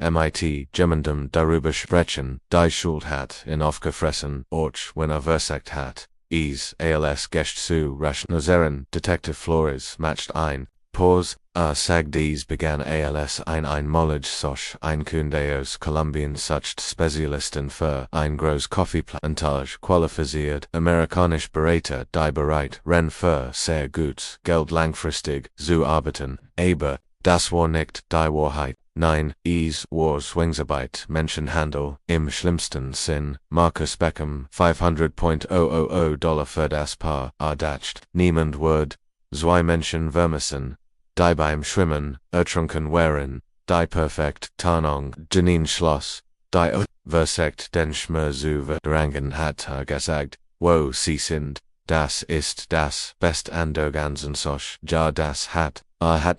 jemandem darüber sprechen, die Schuld hat in aufgefressen, wenn versagt hat. Als Gest zu rationalisieren, Detective Flores matcht ein. Pause, sagt dies begann als einmalig solch Einkunde aus Kolumbien such Spezialisten für ein groß Kaffeeplantage qualifiziert, amerikanisch Berater die bereit, für sehr gut Geld langfristig zu arbeiten, aber das war nicht die Wahrheit. Nein, es war Zwangsarbeit, Menschenhandel, im schlimmsten Sinn. Marcus Beckham, $500,000 für das Paar, erdacht. Niemand wird, zwei Menschen vermissen, die beim Schwimmen, ertrunken waren, die perfekt Tarnung, Janine Schloss, die versagt den Schmer zu verdrängen hat gesagt, wo sie sind, das ist das Best an der ganzen Soch, ja das hat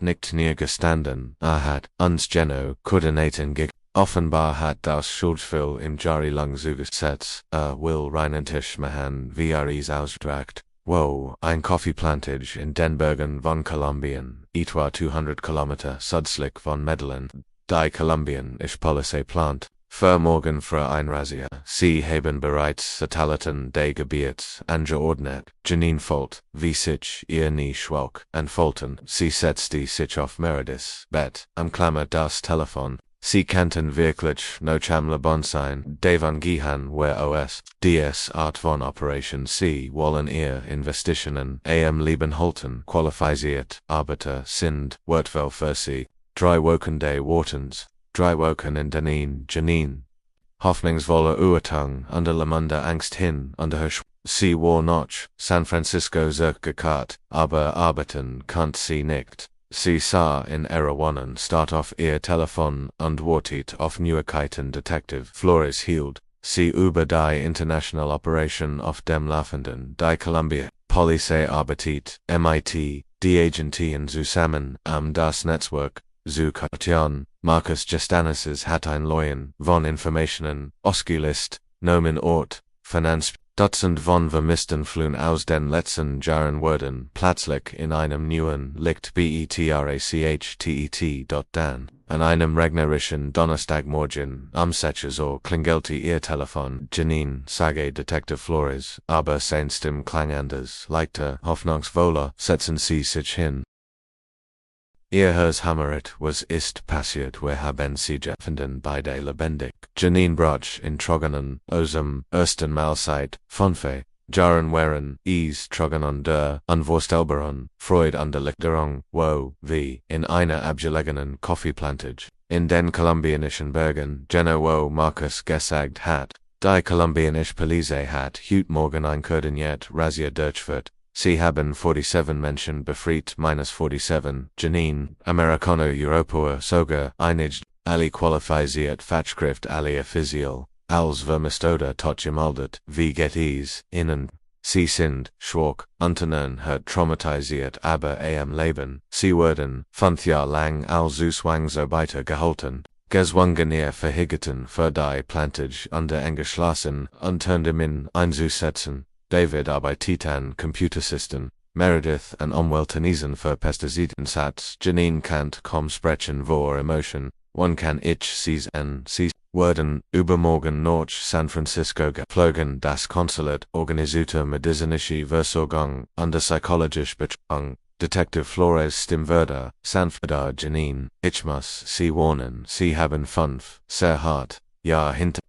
nicht nie gestanden, hat uns Geno koordinaten offenbar hat das Schuldgefühl im Jahre lang zugesetzt, will reinen Tisch machen, wie es ausdrückt. Wow, ein Kaffeeplantage in den Bergen von Kolumbien, etwa 200 Kilometer südlich von Medellin, die Kolumbien ich Police plant. Für morgen für Einreise, sie haben bereits Satelliten des Gebiets angeordnet. Janine folgt, wie sich ihr nie schwach entfalten. Sie setzte sich auf Merediths Bett, Klammer das Telefon. Sie kannten wirklich no bon sein, Devon Gihan os, DS Art von Operation Sie wollen ihr Investitionen Leben halten, qualifiziert, Arbeiter sind, Wortwell für Sie, 3 Wochen des Wartens. 3 Wochen in denen Janine hoffnungsvolle Urtung unter lamender Angst hin unter her sie war noch San Francisco zurückgekehrt, aber arbeiten konnte sie nicht. Sie sah in ihrer Wohnung start auf ihr Telefon und wartet auf Neuigkeiten. Detective Flores hielt sie über die International Operation auf dem Laufenden. Die Columbia Police arbeitet die Agentien zusammen, das Netzwerk, zu Kartion, Marcus Gestanisses hat ein Leuen, von Informationen, ausgelist, Nomen Ort, Finanz, Dutzend von vermissten Flühen aus den letzten Jahren wurden plötzlich in einem neuen Licht betrachtet. An einem regnerischen Donnerstagmorgen am 6 Uhr klingelte ihr Telefon. Janine, sage Detective Flores, aber sein Stimme klang anders, leichter, hoffnungsvoller, setzen Sie sich hin. Ihr Herz hammeret, was ist passiert, wir haben Sie gefunden beide lebendig. Janine brach in trogenen, osem, ersten Mahlzeit, Funfe, Jahren waren, trogen der, unvorstellbaren, Freud an der Lichterung, wo, wie, in einer abgelegenen Kaffeeplantage, in den kolumbianischen Bergen, wo Marcus gesagt hat, die kolumbianische Police hat heute Morgen ein koordiniert Razzia durchgeführt. Sie haben 47 Menschen befreit -47, Janine, Americano-Europäer sogar einigt, alle qualifiziert Fachkräfte alle offiziell, als vermisst tot gemeldet, wie geht es ihnen? Sie sind, schwach, unternern hat traumatisiert aber am Leben, sie wurden, 5 Jahre lang als Zwangsarbeiter gehalten, gezwungen ihr Verhigeten für die Plantage unter eingeschlossen Unternehmen einzusetzen. David arbeitet an Computersystem, Meredith an Umwelttenisen für Pestizidensatz, Janine kannt kaum sprechen vor Emotion, one kann ich sie wurden übermorgen nach San Francisco geflogen, das Konsulat organisierte medizinische Versorgung und psychologische Betreuung, Detective Flores Stimmwörter, sanfter Janine, ich muss sie warnen, sie haben 5, sehr hart, ja hinter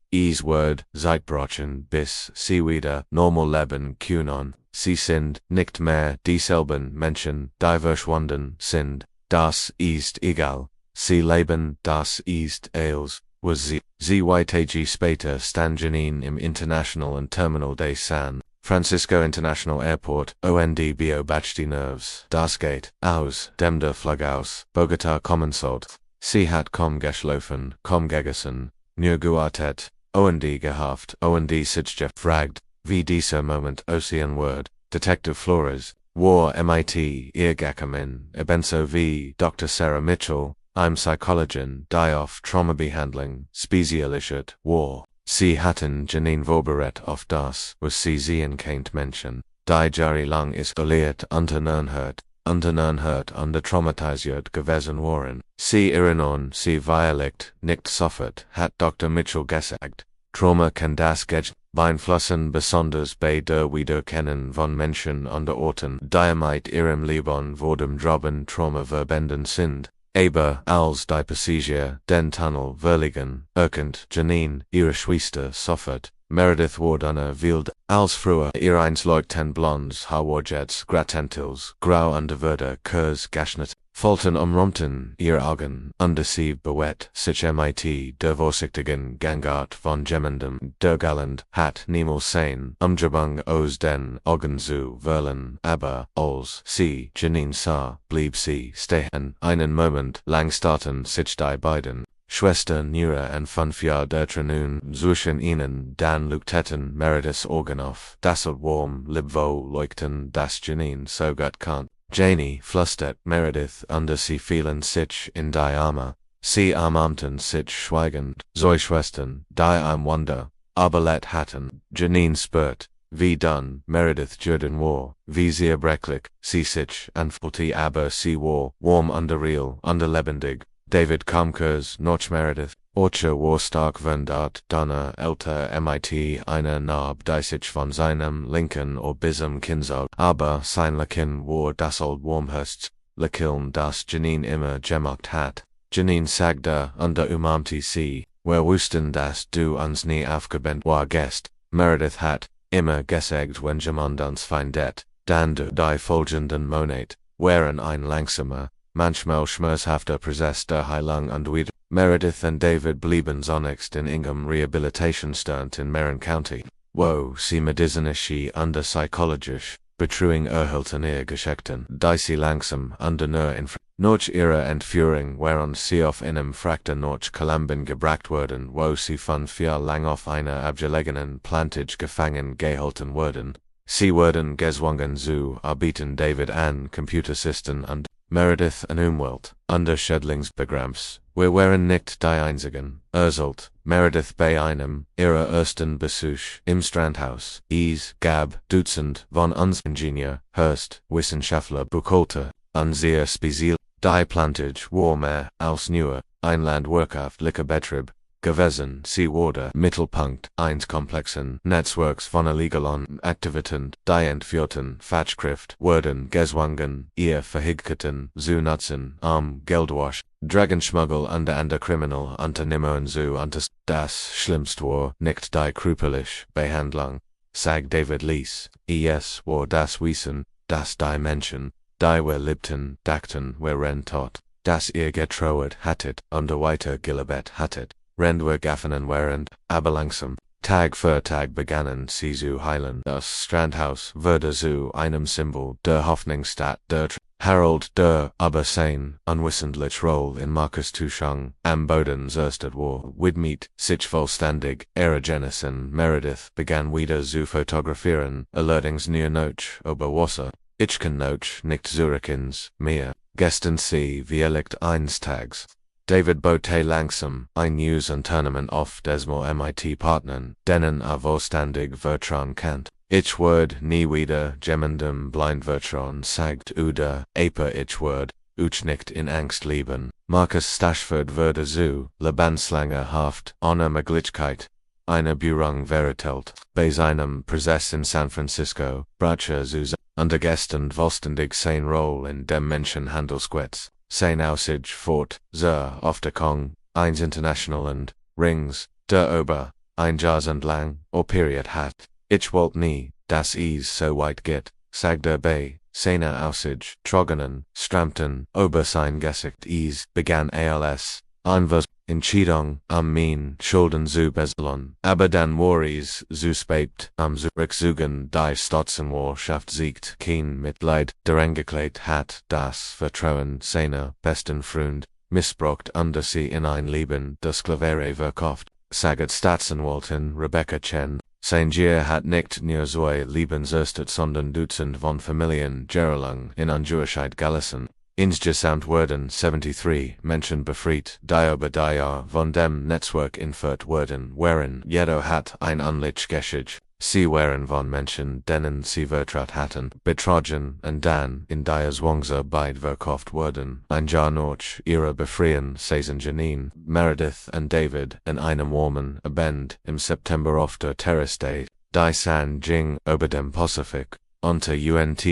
Word, Zeitbrochen bis sie wieder normal leben können, sie sind nicht mehr dieselben Menschen, die verschwunden sind, das ist egal, sie leben, das ist alles, was sie Tage später stand Janine im International and Terminal de San Francisco International Airport, ONDBO batch die Nerves, das geht, aus, dem der Flug aus, Bogota Kommensort, sie hat kaum geschlafen, kaum gegessen, nur gewartet, OND gehaft, OND sich gefragt, wie dieser Moment aussehen wird, Detective Flores, war MIT, ihr gekommen, ebenso wie Dr. Sarah Mitchell, einem Psychologin, die auf Traumabehandlung spezialisiert war. Sie hatten Janine vorbereitet auf das, was sie sehen kennt Menschen, die jahrelang isoliert unternern hat und traumatisiert gewesen waren. Sie erinnern sie weiligt, nicht sofort, hat Dr. Mitchell gesagt. Trauma kann das beeinflussen besonders bei der Wiedererkennung von Menschen und Orten, die mit ihrem Leben vor dem droben Trauma verbunden sind. Aber als die Passagier den Tunnel verlegen, erkennt Janine, ihre Schwester, sofort. Meredith wurde eine wild, als früher ihr eins leuchtend blondes Haar war jetzt gratentils, grau und wurde kurz geschnitten. Falten umrumten ihr Augen, und sie bewegt sich mit der vorsichtigen Gangart von jemandem, der galant hat niemals sein Umgebung aus den Augen zu verlieren, aber als sie Janine sah, blieb sie stehen. Einen Moment lang starrten sich die beiden Schwestern Nura und 5 Jahre älter nun zwischen ihnen, dann leuchteten Merediths Augen auf, das warm, liebvoll leuchten, das Janine so gut kann. Janie flüstert Meredith und sie fielen sich in die Arme. Sie umarmten sich schweigend, zwei Schwestern, die ein Wunder, aber let hatten. Janine spürt, wie dann Meredith Jordan war, wie sehr brechlich sie sich anfühlte, aber sie war warm und real und lebendig. David kam kurz nach Meredith. Orcher war stark verwundert, Donner älter mit einer Narbe, die sich von seinem linken Ohr bis zum Kinn zog, aber sein Lächeln war das warmherzigste Lächeln, das Janine immer gemacht hat. Janine sagte und umarmte sie, wir wussten, dass du uns nie aufgebannt warst. Meredith hat immer gesagt, wenn jemand uns findet, dann du die folgenden Monate, waren ein langsamer, manchmal schmerzhafter Prozess der Heilung und wieder. Meredith und David blieben zunächst in engem Rehabilitationsstunt in Marin County, wo sie medizinische und psychologische Betreuung erhielten ihre Geschichten, die sie langsam und nur in nach ihrer Entführung während sie auf einem Frachter nach Kolumbien gebracht wurden, wo sie von 4 lang auf einer abgelegenen Plantage gefangen gehalten wurden. Sie werden gezwungen zu arbeiten. David an Computersystem und Meredith an Umwelt under Schädlingsbegrams. Wir waren nicht die einzigen. Erzählt Meredith bei einem ihrer ersten Besuch im Strandhaus. Es gab Dutzend von uns Ingenieur, Hurst, Wissenschaftler, Buchhalter, und sehr speziell die Plantage war mehr als nur ein landwirtschaftlicher Betrieb gewesen. Sie wurde Mittelpunkt eines komplexen Netzwerks von illegalen Aktivitäten. Die entführten Fachkräfte wurden gezwungen, ihr Verhigten zu nutzen, Geldwasch, Drogenschmuggel und andere Kriminal Unternehmungen zu unterstützen. Das Schlimmste war nicht die krüpelige Behandlung, sagt David Lees. Es war das Wissen, dass die Menschen, die wir liebten, dachten, wir tot, dass ihr getrauert hattet und weiter gelebt hattet. Wir gaffenen während, aber langsam, Tag für Tag begannen sie zu heilen. Das Strandhaus wurde zu einem Symbol der Hoffnungsstadt. Der Harold der aber sein unwissentlich Roll in Marcus Tuchong am Boden zerstöret war, widmet sich vollständig ihrer Genesis. Meredith begann wieder zu fotografieren, allerdings nur noch über Wasser. Ich kann noch nicht zurück ins Meer. Gestern sie vielleicht eines Tages. David bote langsam ein News Unternehmen auf desmo MIT-Partnern, denen vollständig vertrauen kann. Ich werd nie wieder jemandem blind vertrauen, sagt oder aber ich werd euch nicht in Angst leben. Marcus Stashford würde zu lebenslanger Haft ohne Möglichkeit eine Berufung verurteilt. Bei seinem Prozess in San Francisco brachte zu gestern vollständig sein Roll in dem Menschenhandelsgesetz. Sein Aussage fort, zur Aufdeckung eines internationalen Rings, der über ein Jahrzehnt lang operiert hat. Ich wollte nie, dass es so weit geht, sagte bei seiner Aussage trogenen, strammten, über sein Gesicht. Es begann als Anvers Entscheidung min Schulden zu bezahlen, aber dann war es zu spät, Zurückzugen die Staatsanwaltschaft siegt kein Mitleid, der eingeklemt hat das Vertrauen seiner besten Freund missbraucht und sie in ein Leben der Sklaverei verkauft, sagt Staatsanwältin Rebecca Chen. Sein Gier hat nicht nur zwei Leben zerstört, sondern Dutzend von Familien jahrelang in Ungerechtigkeit gelassen. Insgesamt wurden 73 Menschen befreit, die über die Jahre von dem Netzwerk entführt wurden, während jeder hat ein Unrecht geschehen. Sie waren von Menschen, denen sie vertraut hatten, betrogen und dann in die Zwangsarbeit verkauft wurden. Ein Jahr nach ihrer Befreiung saßen Janine, Meredith und David in einem warmen Abend im September auf der Terrasse. Die San ging über dem Pazifik. Unter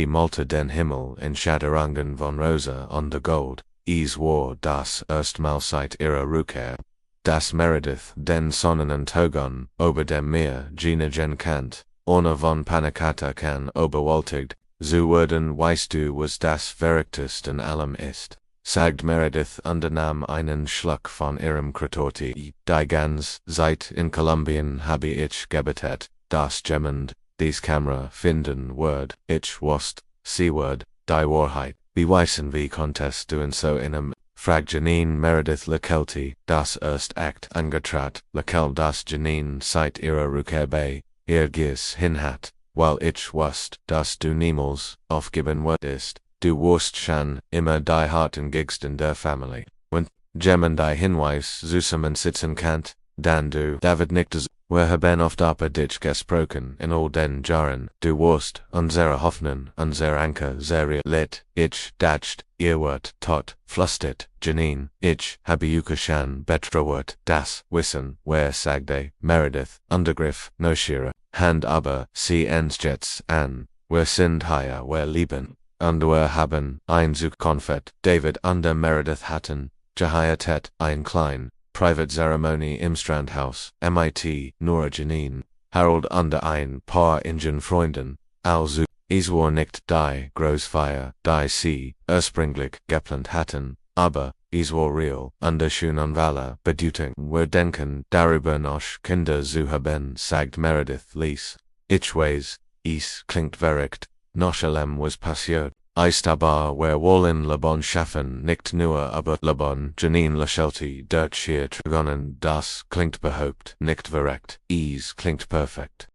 Malta den Himmel in Schattierungen von Rosa und Gold. Es war das erstmal seit ihrer Rückkehr, dass Meredith den Sonnenuntergang über dem Meer gehen kann, ohne von Panikata kann überwältigt zu werden. Weißt du, was das Verrückteste in allem ist? Sagt Meredith und nahm einen Schluck von ihrem Kratorti. Die ganze Zeit in Kolumbien habe ich gebetet, dass jemand dies Kamera finden wird. Ich wusste, sie wird die Wahrheit beweisen. Wie konntest du so in fragt Janine Meredith Lakelti, das erst Akt angetrat, Lakel das Janine seit ihrer Rückkehr bei ihr Gis hin hat, weil ich wusste, dass du niemals aufgeben würdest. Du warst schon immer die harten Gigsten der Familie. Wenn jemand die Hinweis zusammensitzen kann, dann du David nicht. Wir haben oft über dich gesprochen in all den Jahren. Du warst unsere Hoffnung, unser Anker, sehr lit. Ich dachte, ihr wart tot, flüstert Janine. Ich habe euch schon betrauert. Das Wissen, wer sagte Meredith, Untergriff, Noshira, Hand aber sie jetzt an. Wir sind hier, wir lieben. Und wir haben ein Zukunft. David und Meredith hatten geheiratet, ein klein Private Ceremony im Strandhaus, MIT, Nora Janine, Harold und ein paar Freunden, also, es war nicht die Großfeier, die sie ursprünglich geplant hatten, aber, es war real, und schön und alle Bedeutung. Wir denken darüber nach, Kinder zu haben, sagt Meredith Lees. Ich weiß, es klingt verrückt, noch allem was passiert. Aber wir wollen Leben schaffen, nicht nur aber Leben. Janine Lashelty, dort hier Trigonen, das klingt behaupt, nicht verreckt, es klingt perfekt.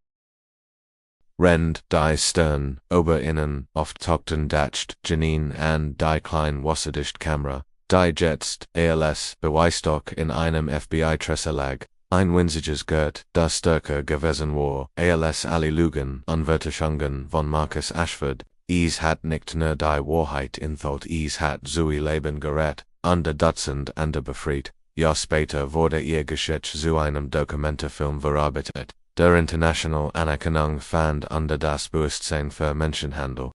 Rend, die Stern, Ober innen, oft Tochten dacht, Janine and die Klein Wasserdicht Kamera, die Jetzt, als, Beweisstock in einem FBI-Tresse lag, ein winziges Gert, das Stärker gewesen war, als alle Lügen, Unvertischungen von Marcus Ashford, hat nicht nur die Wahrheit in Thought, hat Zui Leben gerät, under Dutzend ande befreit. Jahre später wurde ihr Geschäft zu einem Dokumentarfilm verarbeitet, der international Anerkennung fand under das Bewusstsein für Menschenhandel.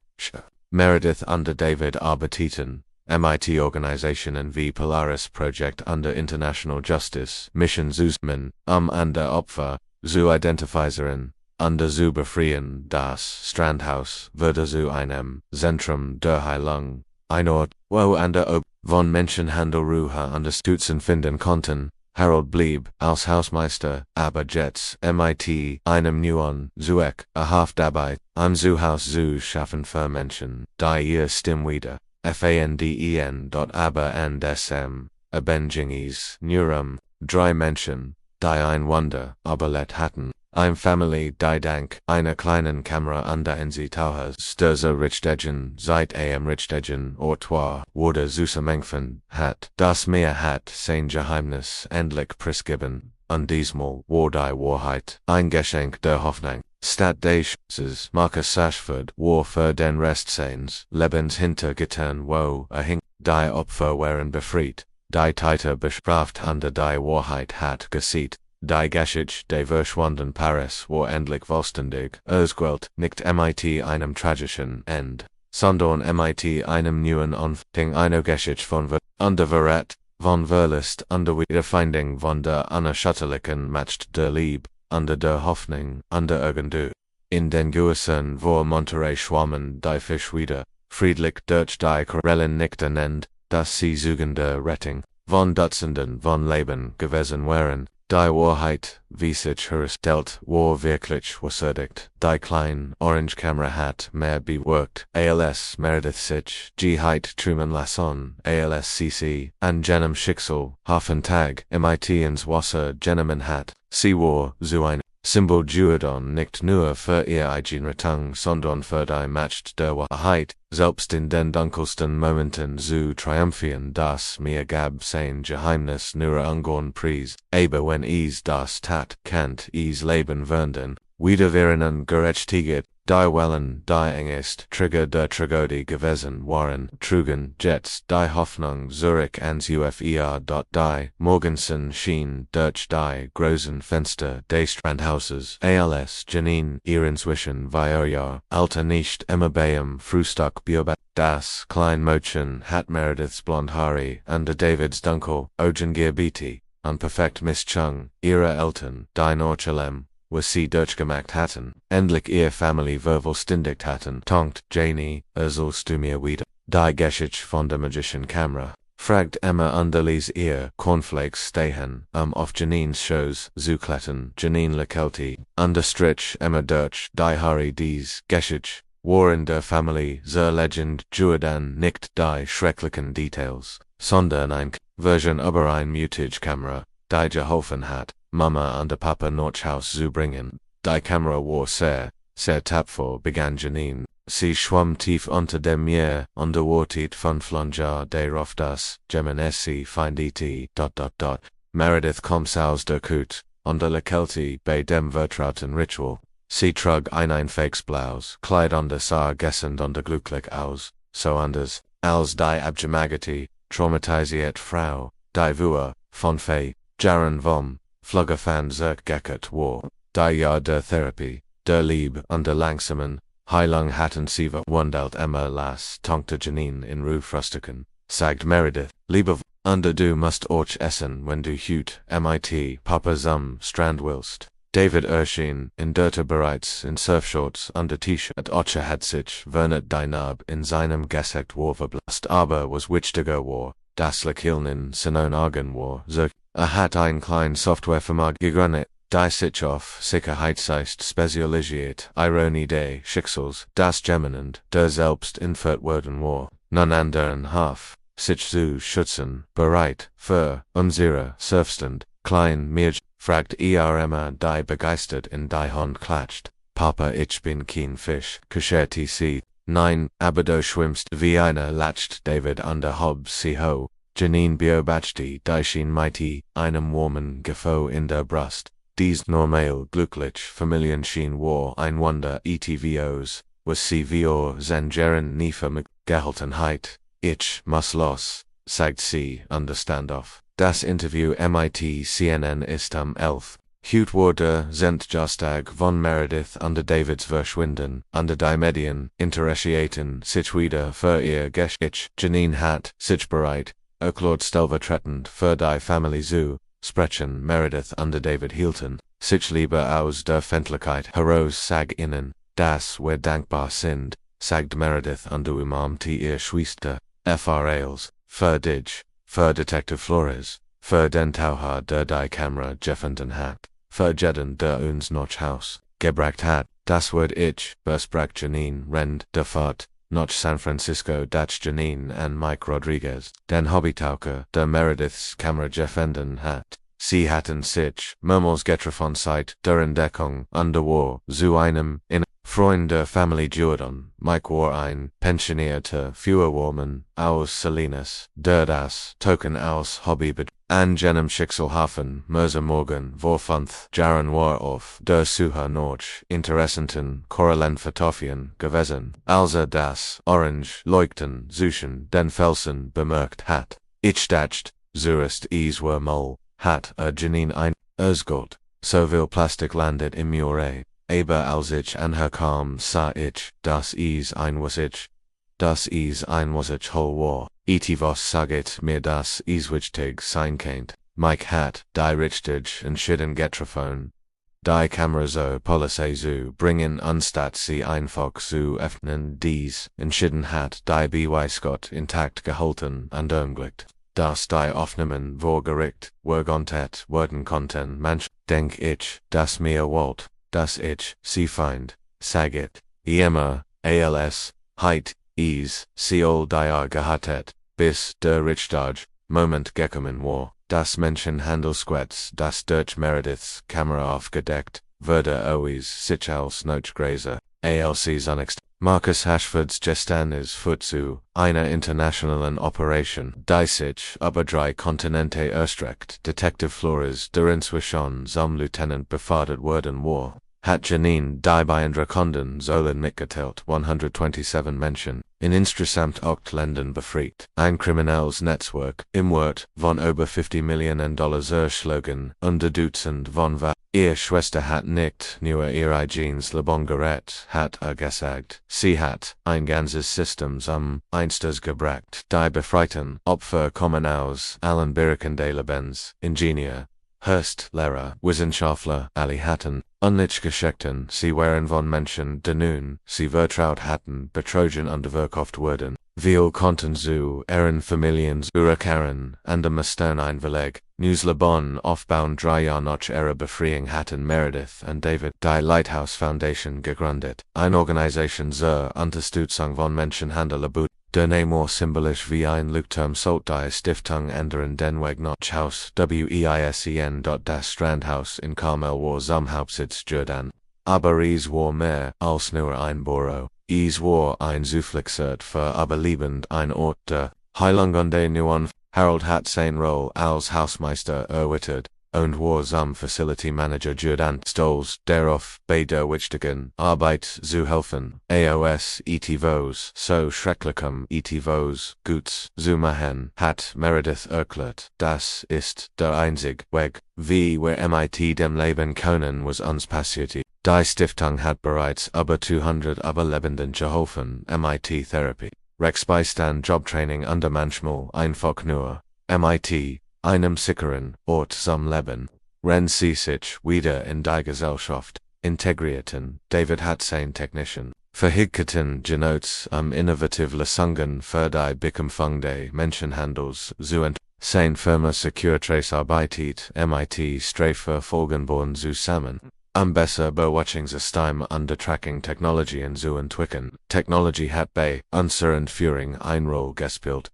Meredith under David arbeiteten, MIT-Organisationen wie Polaris Project under International Justice Mission Zusman, under Opfer, zu identifizieren, under zu befreien, das Strandhaus wurde zu einem Zentrum der Heilung, ein Ort, wo under von Menschenhandel Ruhe unterstützen finden konnten. Harold blieb als Hausmeister, aber Jets MIT einem neuen Zweck erhofft dabei, Haus zu schaffen für Menschen, die ihr Stimme wieder, fanden. Aber and sm, Benjingis, Neurum, drei Menschen, die ein Wunder, aber let hatten. Eine Familie, die dank einer kleinen Kamera an der sie Taucher Störse Richtegen, seit Richtegen Ortoir wurde zusammengefunden hat. Das Meer hat sein Geheimnis endlich preisgeben, und diesmal war die Wahrheit ein Geschenk der Hoffnung. Statt des Schutzes Marcus Ashford war für den Rest seines Lebens hinter Gittern wo hing, die Opfer waren befreit, die Täter bestraft under die Wahrheit hat gesieht. Die Geschichte der verschwundenen Paris war endlich vollständig, ausgewählt, nicht MIT einem tragischen End, sondern MIT einem neuen Anfang einer Geschichte von Verrat, von Verlust under Wiederfindung von der unerschütterlichen Macht der Liebe, under der Hoffnung, under irgendwo. In den Gewässern vor Monterey schwammen die Fisch wieder, friedlich durch die Korallen nicht ernannt, dass sie suchende Rettung von Dutzenden von Leben gewesen wären. Die Wahrheit, wie sich herausstellt, war wirklich wasserdicht. Die kleine Orange-Kamera hat mehr bewirkt, als Meredith sich Geheit Truman lassen, CC, an jenem Schicksal, Hafen Tag, MIT ins Wasser genommen hat. Sie war, so ein Symbol Juadon nicht nur für ihr eigen Rettung, sondern für die Macht der Wahrheit, selbst in den dunkelsten Momenten zu triumphieren, das mir gab sein Geheimnis nur ungern Preis, aber wenn das tat, kannt leben werden, wiederwährenden Gerechtigkeit, die Wellen, die Angst, Trigger der Tragödie gewesen waren, trugen Jets, die Hoffnung Zurich ans UFER. Die Morgensen schien durch die großen Fenster des Strandhauses, als Janine, ihr inzwischen Jahr, Alter nicht immer beim Frühstück beobachtet. Das kleine Mädchen hat Merediths blond Haare under Davids dunkel, Augengebiete, unperfekt Mischung, ihre Eltern, die Norchelem, was sie durchgemacht hatten, endlich ihr Familie vervollständigt hatten, tonkt Janie, sollst du mir wieder die Geschichte von der magischen Kamera, fragt Emma underlies ihr Cornflakes stehen, auf Janines Shows zu klettern, Janine Lekelti, understrich Emma durch die Haare dies Geschichte, war in der Familie zur Legend Juadan nicht die schrecklichen Details, sondern eine Version über ein mutige Kamera, die geholfen hat, Mama und Papa Nordhaus zu bringen. Die Kamera war sehr tapfer, begann Janine. Sie schwamm tief unter dem Meer, unterwartet von Flanger darauf das Gemenessi findet. Meredith kommt aus der Kut, unter Lekelti bei dem vertrauten Ritual. Sie trug ein einfaches Blaus, Kleid und sah gessend und glücklich aus, so anders, als die abgemagerte, traumatisiert Frau, die Vua, von Fee, Jaren vom Fluggerfan zurückgekehrt war. Die Jahr der Therapie, der Liebe und der langsamen Heilung hatten sie verwandelt. Emma las tonkte Janine in Ruhe frühstücken, sagt Meredith, Liebe, und du musst auch essen, wenn du hüt, MIT, Papa zum Strand willst. David erschien in Dörte bereits in Surfshorts und T-Shirt. Ocher hat sich Vernet die Nab in seinem Gesicht war verblasst, aber was wichtiger war, das Lekilnen seinen Augen war, hat ein klein Softwarefirma gegründet, die sich auf Sicherheitseist spezialisiert, Ironie des Schicksals, das geminend, der selbst entführt worden war, nun anderen Haf, sich zu schützen, bereit, für unsere Surfstand, klein Mirj, fragt Emma, die begeistert in die Hand klatscht. Papa ich bin keen fish, kasher tc. 9. Abado schwimmst wie einer lacht David under Hobbs sie ho. Janine beobachti Daishin mighty, einem warmen Gefo in der Brust. Dies normal glücklich Familien schien war ein Wunder etvos, was sie vor Zangeren Niefer Gehaltenheit. Ich muss los, sagt sie under standoff. Das Interview MIT CNN ist 11. Hut wurde Zentjastag von Meredith under Davids verschwinden, under die Medien, Interessierten sich wieder für ihr Geschich. Janine hat sich bereit, erklärt stellvertretend für die Family zu sprechen. Meredith under David hielten sich lieber aus der Öffentlichkeit heraus, sag ihnen, dass wir dankbar sind, sagt Meredith under umarmte ihr Schwester, FRAs, für dich, für Detective Flores, für den Taucher der die Kamera gefunden hat, für jeden der uns noch Haus gebracht hat. Das wird ich, versprach Janine, rend der Fahrt nach San Francisco. Das Janine and Mike Rodriguez, den Hobbytaucher der Merediths Kamera gefunden hat. Sie hatten sich mehrmals getroffen seit der Entdeckung under war zu einem in Freund der Family Jordan. Mike war ein pensionierter Feuerwehrmann aus Salinas, der das Token aus Hobby an jenem Schicksalhafen Mercer Morgan vorfand. Jahren war auf der Suche nach interessanten Korallenphotographien gewesen, als das Orange Leuchten zwischen den Felsen bemerkt hat. Ich dachte, zuerst es war mal, hat Janine ein Erzgold, so viel Plastik landet im Mure, aber als ich an her kam sah ich, dass es ein was ich hol war. Etivos saget mir das es wichtig sein kennt. Mike hat die richtig entschieden getroffen. Die Kamera so Police zu bringen anstatt sie einfach zu öffnen. Dies entschieden hat die BY Scott intakt gehalten und ermöglicht, dass die Aufnahmen vor Gericht vergontet werden konnten. Manch denk ich, dass mir wollt, dass ich sie find, saget, immer, als, heit, sie all die gehatet, bis der Richtag Moment gekommen war, das Menschenhandelsquetz, das durch Merediths Kamera aufgedeckt, wurde always sich als Notgräser, ALCs unext. Marcus Hashfords Gestanes Futsu, einer internationalen Operation, die sich über 3 Kontinente erstreckt. Detective Flores, der inzwischen zum Lieutenant befördert worden war, hat Janine die beeindruckenden sollen mitgeteilt. 127 Menschen, in insgesamt 8 Ländern befreit. Ein kriminelles Netzwerk, im Wert von über $50 Millionen erschlagen, und Dutzend von ihr Schwester hat nicht nur ihr eigenes Leben gerettet, hat gesagt. Sie hat ein ganzes System zum Einsturz gebracht. Die befreiten Opfer kommen aus allen Bereichen des Lebens, Ingenieur, Hurst, Lehrer, Wissenschaftler, alle hatten nicht geschickten, sie waren von Menschen, die nun, sie vertraut hatten, betrogen und verkauft wurden. Wir konnten zu ihren Familien überkehren, und am Stern einwillig, News Lebon aufbauen. 3 Jahre nach ihrer Befreiung hatten Meredith und David die Lighthouse Foundation gegründet, eine Organisation zur Unterstützung von Menschenhandel. Der Name symbolisch wie ein Leuchtturm sollt die Stiftung ändern den Weg nach Haus Weisen. Das Strandhaus in Carmel war zum Hauptsitz Jordan. Aber es war mehr als nur ein Büro. Es war ein Zufluchtsort für Überlebend, ein Ort der Heilung und Erneuerung. Harold hat seine Rolle als Hausmeister erweitert und war zum Facility Manager Jordan Stolz darauf, bei der wichtigen Arbeit zu helfen. AOS etivos so schrecklichem etivos Guts zu machen, hat Meredith erklärt. Das ist der einzige Weg, wie wir MIT dem Leben können, was uns passiert. Die Stiftung hat bereits über 200 Überlebenden geholfen. MIT Therapy, Rechtsbeistand, Jobtraining und manchmal einfach nur MIT, einem sicheren Ort zum Leben. Ren sie sich wieder in die Gesellschaft integrierten. David hat seine Technischen verhigten genutzt, innovative Lösungen für die Bekämpfung des Menschenhandels zu seine Firma Secure Trace arbeitet MIT Strafverfolgenborn zusammen. Besser Bewatchungssystem und Tracking Technologien zu entwickeln. Technology hat bei unserer Führung eine Rolle gespielt.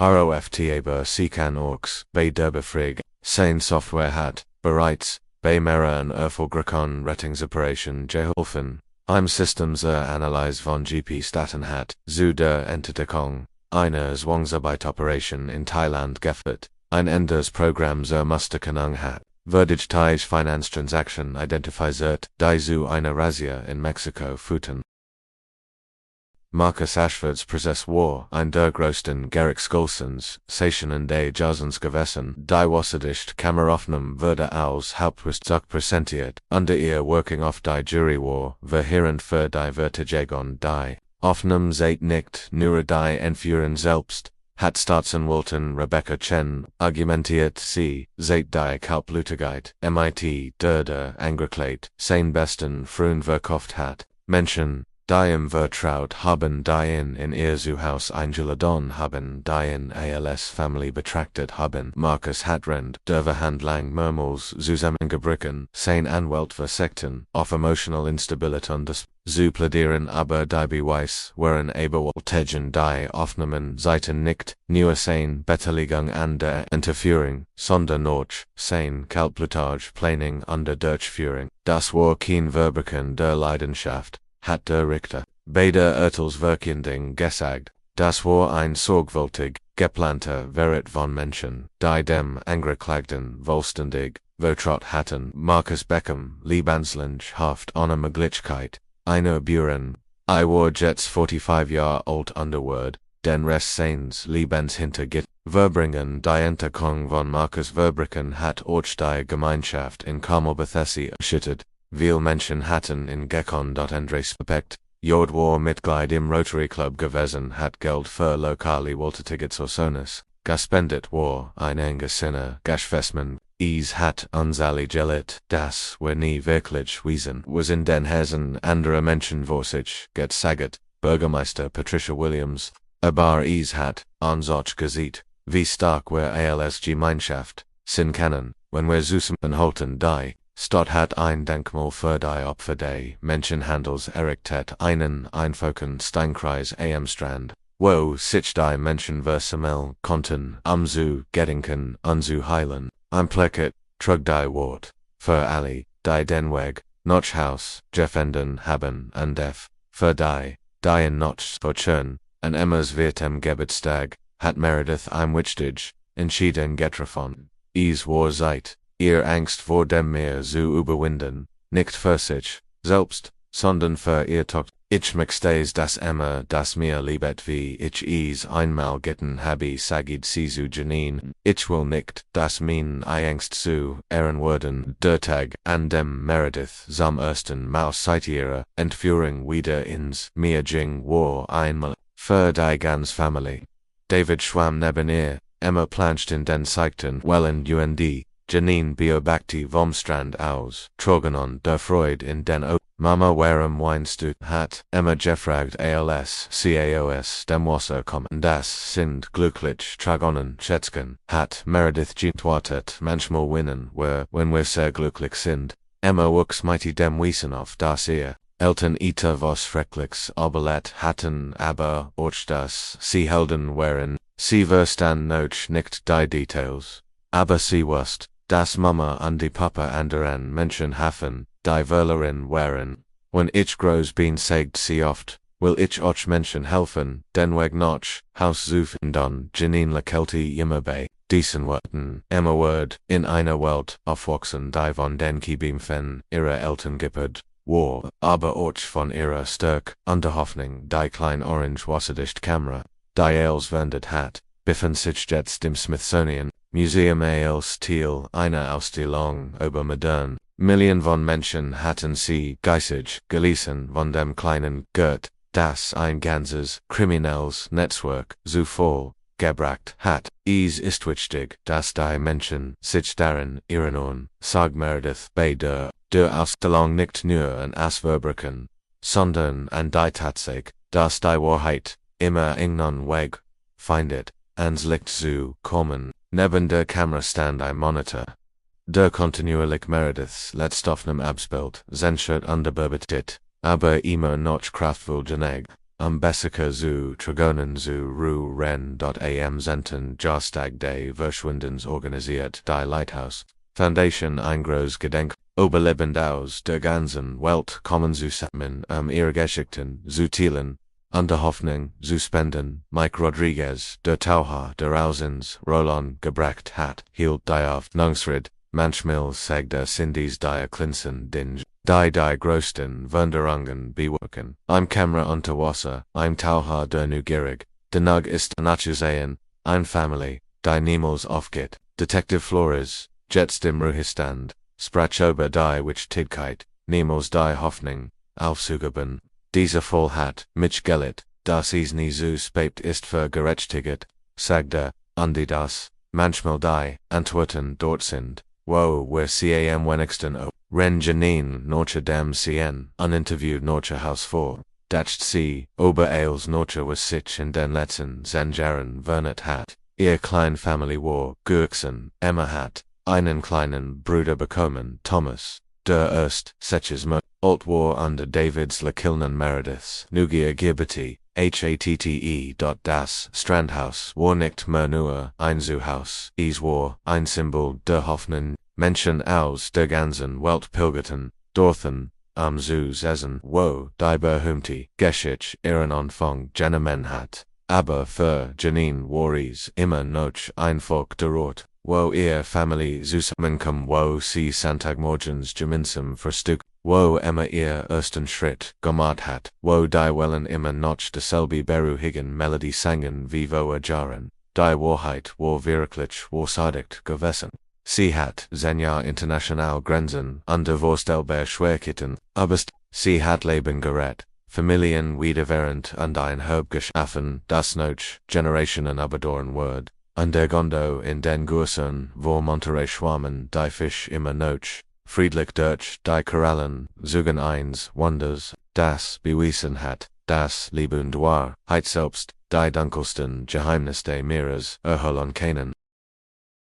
ROFT aber sie kann auch bei der Befriedigung. Seine Software hat bereits bei mehreren Erfolgreichen Rettungsoperationen geholfen. Im System zur Analyse von GP-Staten hat zu der Entdeckung einer Zwangsarbeitsoperation in Thailand geführt. Ein Ende Programm zur Musterkennung hat Verdage Finanztransaktion identifiziert, die zu einer Razzia in Mexiko führten. Marcus Ashford's Prozess war ein der größten Gerichtsgolsens, Sessionen des Jasens gewesen, die wasserdicht Kameraufnahmen wurde als Hauptwerkzeug präsentiert, unter ihr Working auf die Jury war, verheerend für die Verteidigung die Aufnahmen seit nicht nur die Entführerin selbst, hat Staatsanwältin Rebecca Chen argumentiert sie, seit die Kaltblütigkeit, MIT, der eingeklemt, sein besten Freund verkauft hat, Menschen, die im vertraut haben, die in ihr Zuhaus eingeladen haben, die in als Family betrachtet haben. Marcus hat während der Verhandlung mehrmals zusammengebrochen, sein Anwalt versuchten, auf emotional Instabilität zu plädieren, aber die Beweise waren überwältigend, die Aufnahmen zeigten nicht nur seine Beteiligung an der Entführung, sondern auch seine kaltblütige Planung an der Durchführung. Das war kein Verbrechen der Leidenschaft, hat der Richter bei der Urteilsverkündung gesagt. Das war ein sorgfältig geplanter Verrat von Menschen, die dem Angeklagten vollständig vertraut hatten. Marcus Beckham lebenslang Haft ohne Möglichkeit einer Buren. I war jetzt 45 Jahre alt underward, den Rest seines Lebens hinter Gitter verbringen. Die Entdeckung von Marcus Verbrechen hat auch die Gemeinschaft in Kamelbethessi erschüttert. Viele Menschen hatten in Gekon.Andres verpackt. Jod war Mitglied im Rotary Club gewesen, hat Geld für lokale Wohltätige Personas gespendet, war ein enger Sinne Gashfestman. Hat unzählig gelit, das war nie wirklich Wesen, was in den Herzen anderer Menschen vor sich gezeigt. Bürgermeister Patricia Williams, aber hat ansonst gesehen, wie stark wir als Gemeinschaft sind können, wenn wir zusammenhalten. Die Stadt hat ein Denkmal für die Opfer des Menschenhandels errichtet, einen einfachen Steinkreis am Strand, wo sich die Menschen versammeln konnten, zu gedenken und zu heilen. Ein Plakat trug die Wort für alle, die den Weg noch Haus gefunden haben und für die noch fortschön, und Emmas wird am Geburtstag, hat Meredith im Wedged entschieden getroffen. War seit ihr Angst vor dem Meer zu überwinden, nicht für sich selbst, sondern für ihr Tochter. Ich möchte, dass Emma das mir liebet wie ich einmal getan habe, sagte sie zu Janine. Ich will nicht, dass mein Angst zu ehren werden. Der Tag, an dem Meredith zum ersten Mal seit ihrer Entführung wieder ins Meer ging, war einmal für die ganze Familie. David schwamm neben ihr, Emma planscht in den seichten Wellen und Janine beobackte vom Strand aus, trogen der Freude in den Augen. Mama, warum weinst du? Hat Emma gefragt als caos dem Wasser kommen. Das sind glücklich Dragonen Schätzchen, hat Meredith geantwortet. Manchmal winnen wir, wenn wir sehr glücklich sind. Emma wuchs mighty dem Wiesen auf, das ihr Eltern was Schreckliches überlebt hatten, aber auch das sie Helden waren. Sie verstand noch nicht die Details, aber sie wusste, dass Mama und die Papa anderen Menschen hafen, die Verloren waren. Wenn ich groß bin, sagt sie oft, will ich euch Menschen helfen, den Weg noch Haus suchen. Dann Janine lächelte immer bei diesen Worten. Emma wird in einer Welt aufwachsen, die von den Kiebempfen ihrer Eltern geprägt war, aber auch von ihrer Stärke und der Hoffnung. Die kleine orange wasserdicht Kamera, die als wendet hat, befindet sich jetzt im Smithsonian Museum als Teil einer Ausstellung über modern. Millionen von Menschen hatten sie geistig gelesen von dem kleinen Gurt, das ein ganzes kriminelles Netzwerk zu voll gebracht hat. Es ist wichtig, dass die Menschen sich daran erinnern, sagt Meredith bei der Ausstellung nicht nur an Verbrechen, sondern an die Tatsache, dass die Wahrheit immer irgendeinen Weg findet, ans Licht zu kommen. Neben der Kamera stand ein Monitor. Der kontinuierlich Merediths letztaufnahm abspielt, zensiert unterbearbeitet, aber immer noch kraftvoll genug, besser zu Dragonen zu Ren.am Zenten Jostag des Verschwindens organisiert. Die Lighthouse Foundation Eingros Gedenk, Oberlebend aus der ganzen Welt kommen zusammen ihre Geschichten zu teilen, unter Hoffnung zu spenden. Mike Rodriguez, der Taucher der Ausens, Roland gebracht hat, hielt die auf Nungsrid, manchmal sagt Cindy's die Klinsen Dinge. Die größten Wanderungen bewirken. Im Kamera unter Wasser, im Taucher der Neugierig. Der Nug ist nachzusehen, ein Family, die niemals aufgeht. Detective Flores, jetzt im Ruhestand, sprach über die Wichtigkeit, niemals die Hoffnung, aufzugeben. Dieser Fall hat mich gelitten, dass es nie so spät ist für gerechtigt, sagte, und das, manchmal die Antworten dort sind, wo wir sie am wenigsten Ren Janine Norche dem Cien, uninterviewed Norche Haus vor, dacht sie, Oberales Norche was sich in den letzten 10 Jahren vernet hat, ihr klein Family war, Gürksen, Emma hat, einen kleinen Bruder bekommen, Thomas, der erst, seches Alt war under Davids Lekilnen Merediths, Nugia Gibati, HATTE. Das Strandhaus war nicht mehr nur ein Zuhaus, es war ein Symbol der Hoffnung. Menschen aus der ganzen Welt pilgerten, dorthin, zu sehen, wo die berühmte Geschichte ihren Anfang genommen hat. Aber für Janine war es immer noch einfach der Ort, wo ihr Familie zusammenkommt, wo sie Sonntagmorgens gemeinsam frühstückt, wo Emma ihr ersten Schritt gemacht hat, wo die Wellen immer noch dieselbe beruhigen Melodie sangen wie vor Jahren. Die Wahrheit war wirklich wahrhaftig gewesen. Sie hat Jahr international Grenzen unvorstellbar Schwierigkeiten, aber sie hat Leben gerettet, Familien wiedervereinigt und ein Herb geschaffen, das noch Generationen überdauern wird. Und der Gondo in den Gewässern, wo Monterey schwammen, die Fisch immer noch friedlich durch die Korallen, zugen eins Wunders, das bewiesen hat, das Leben war, selbst die dunkelsten Geheimnisse des Meeres erholen können.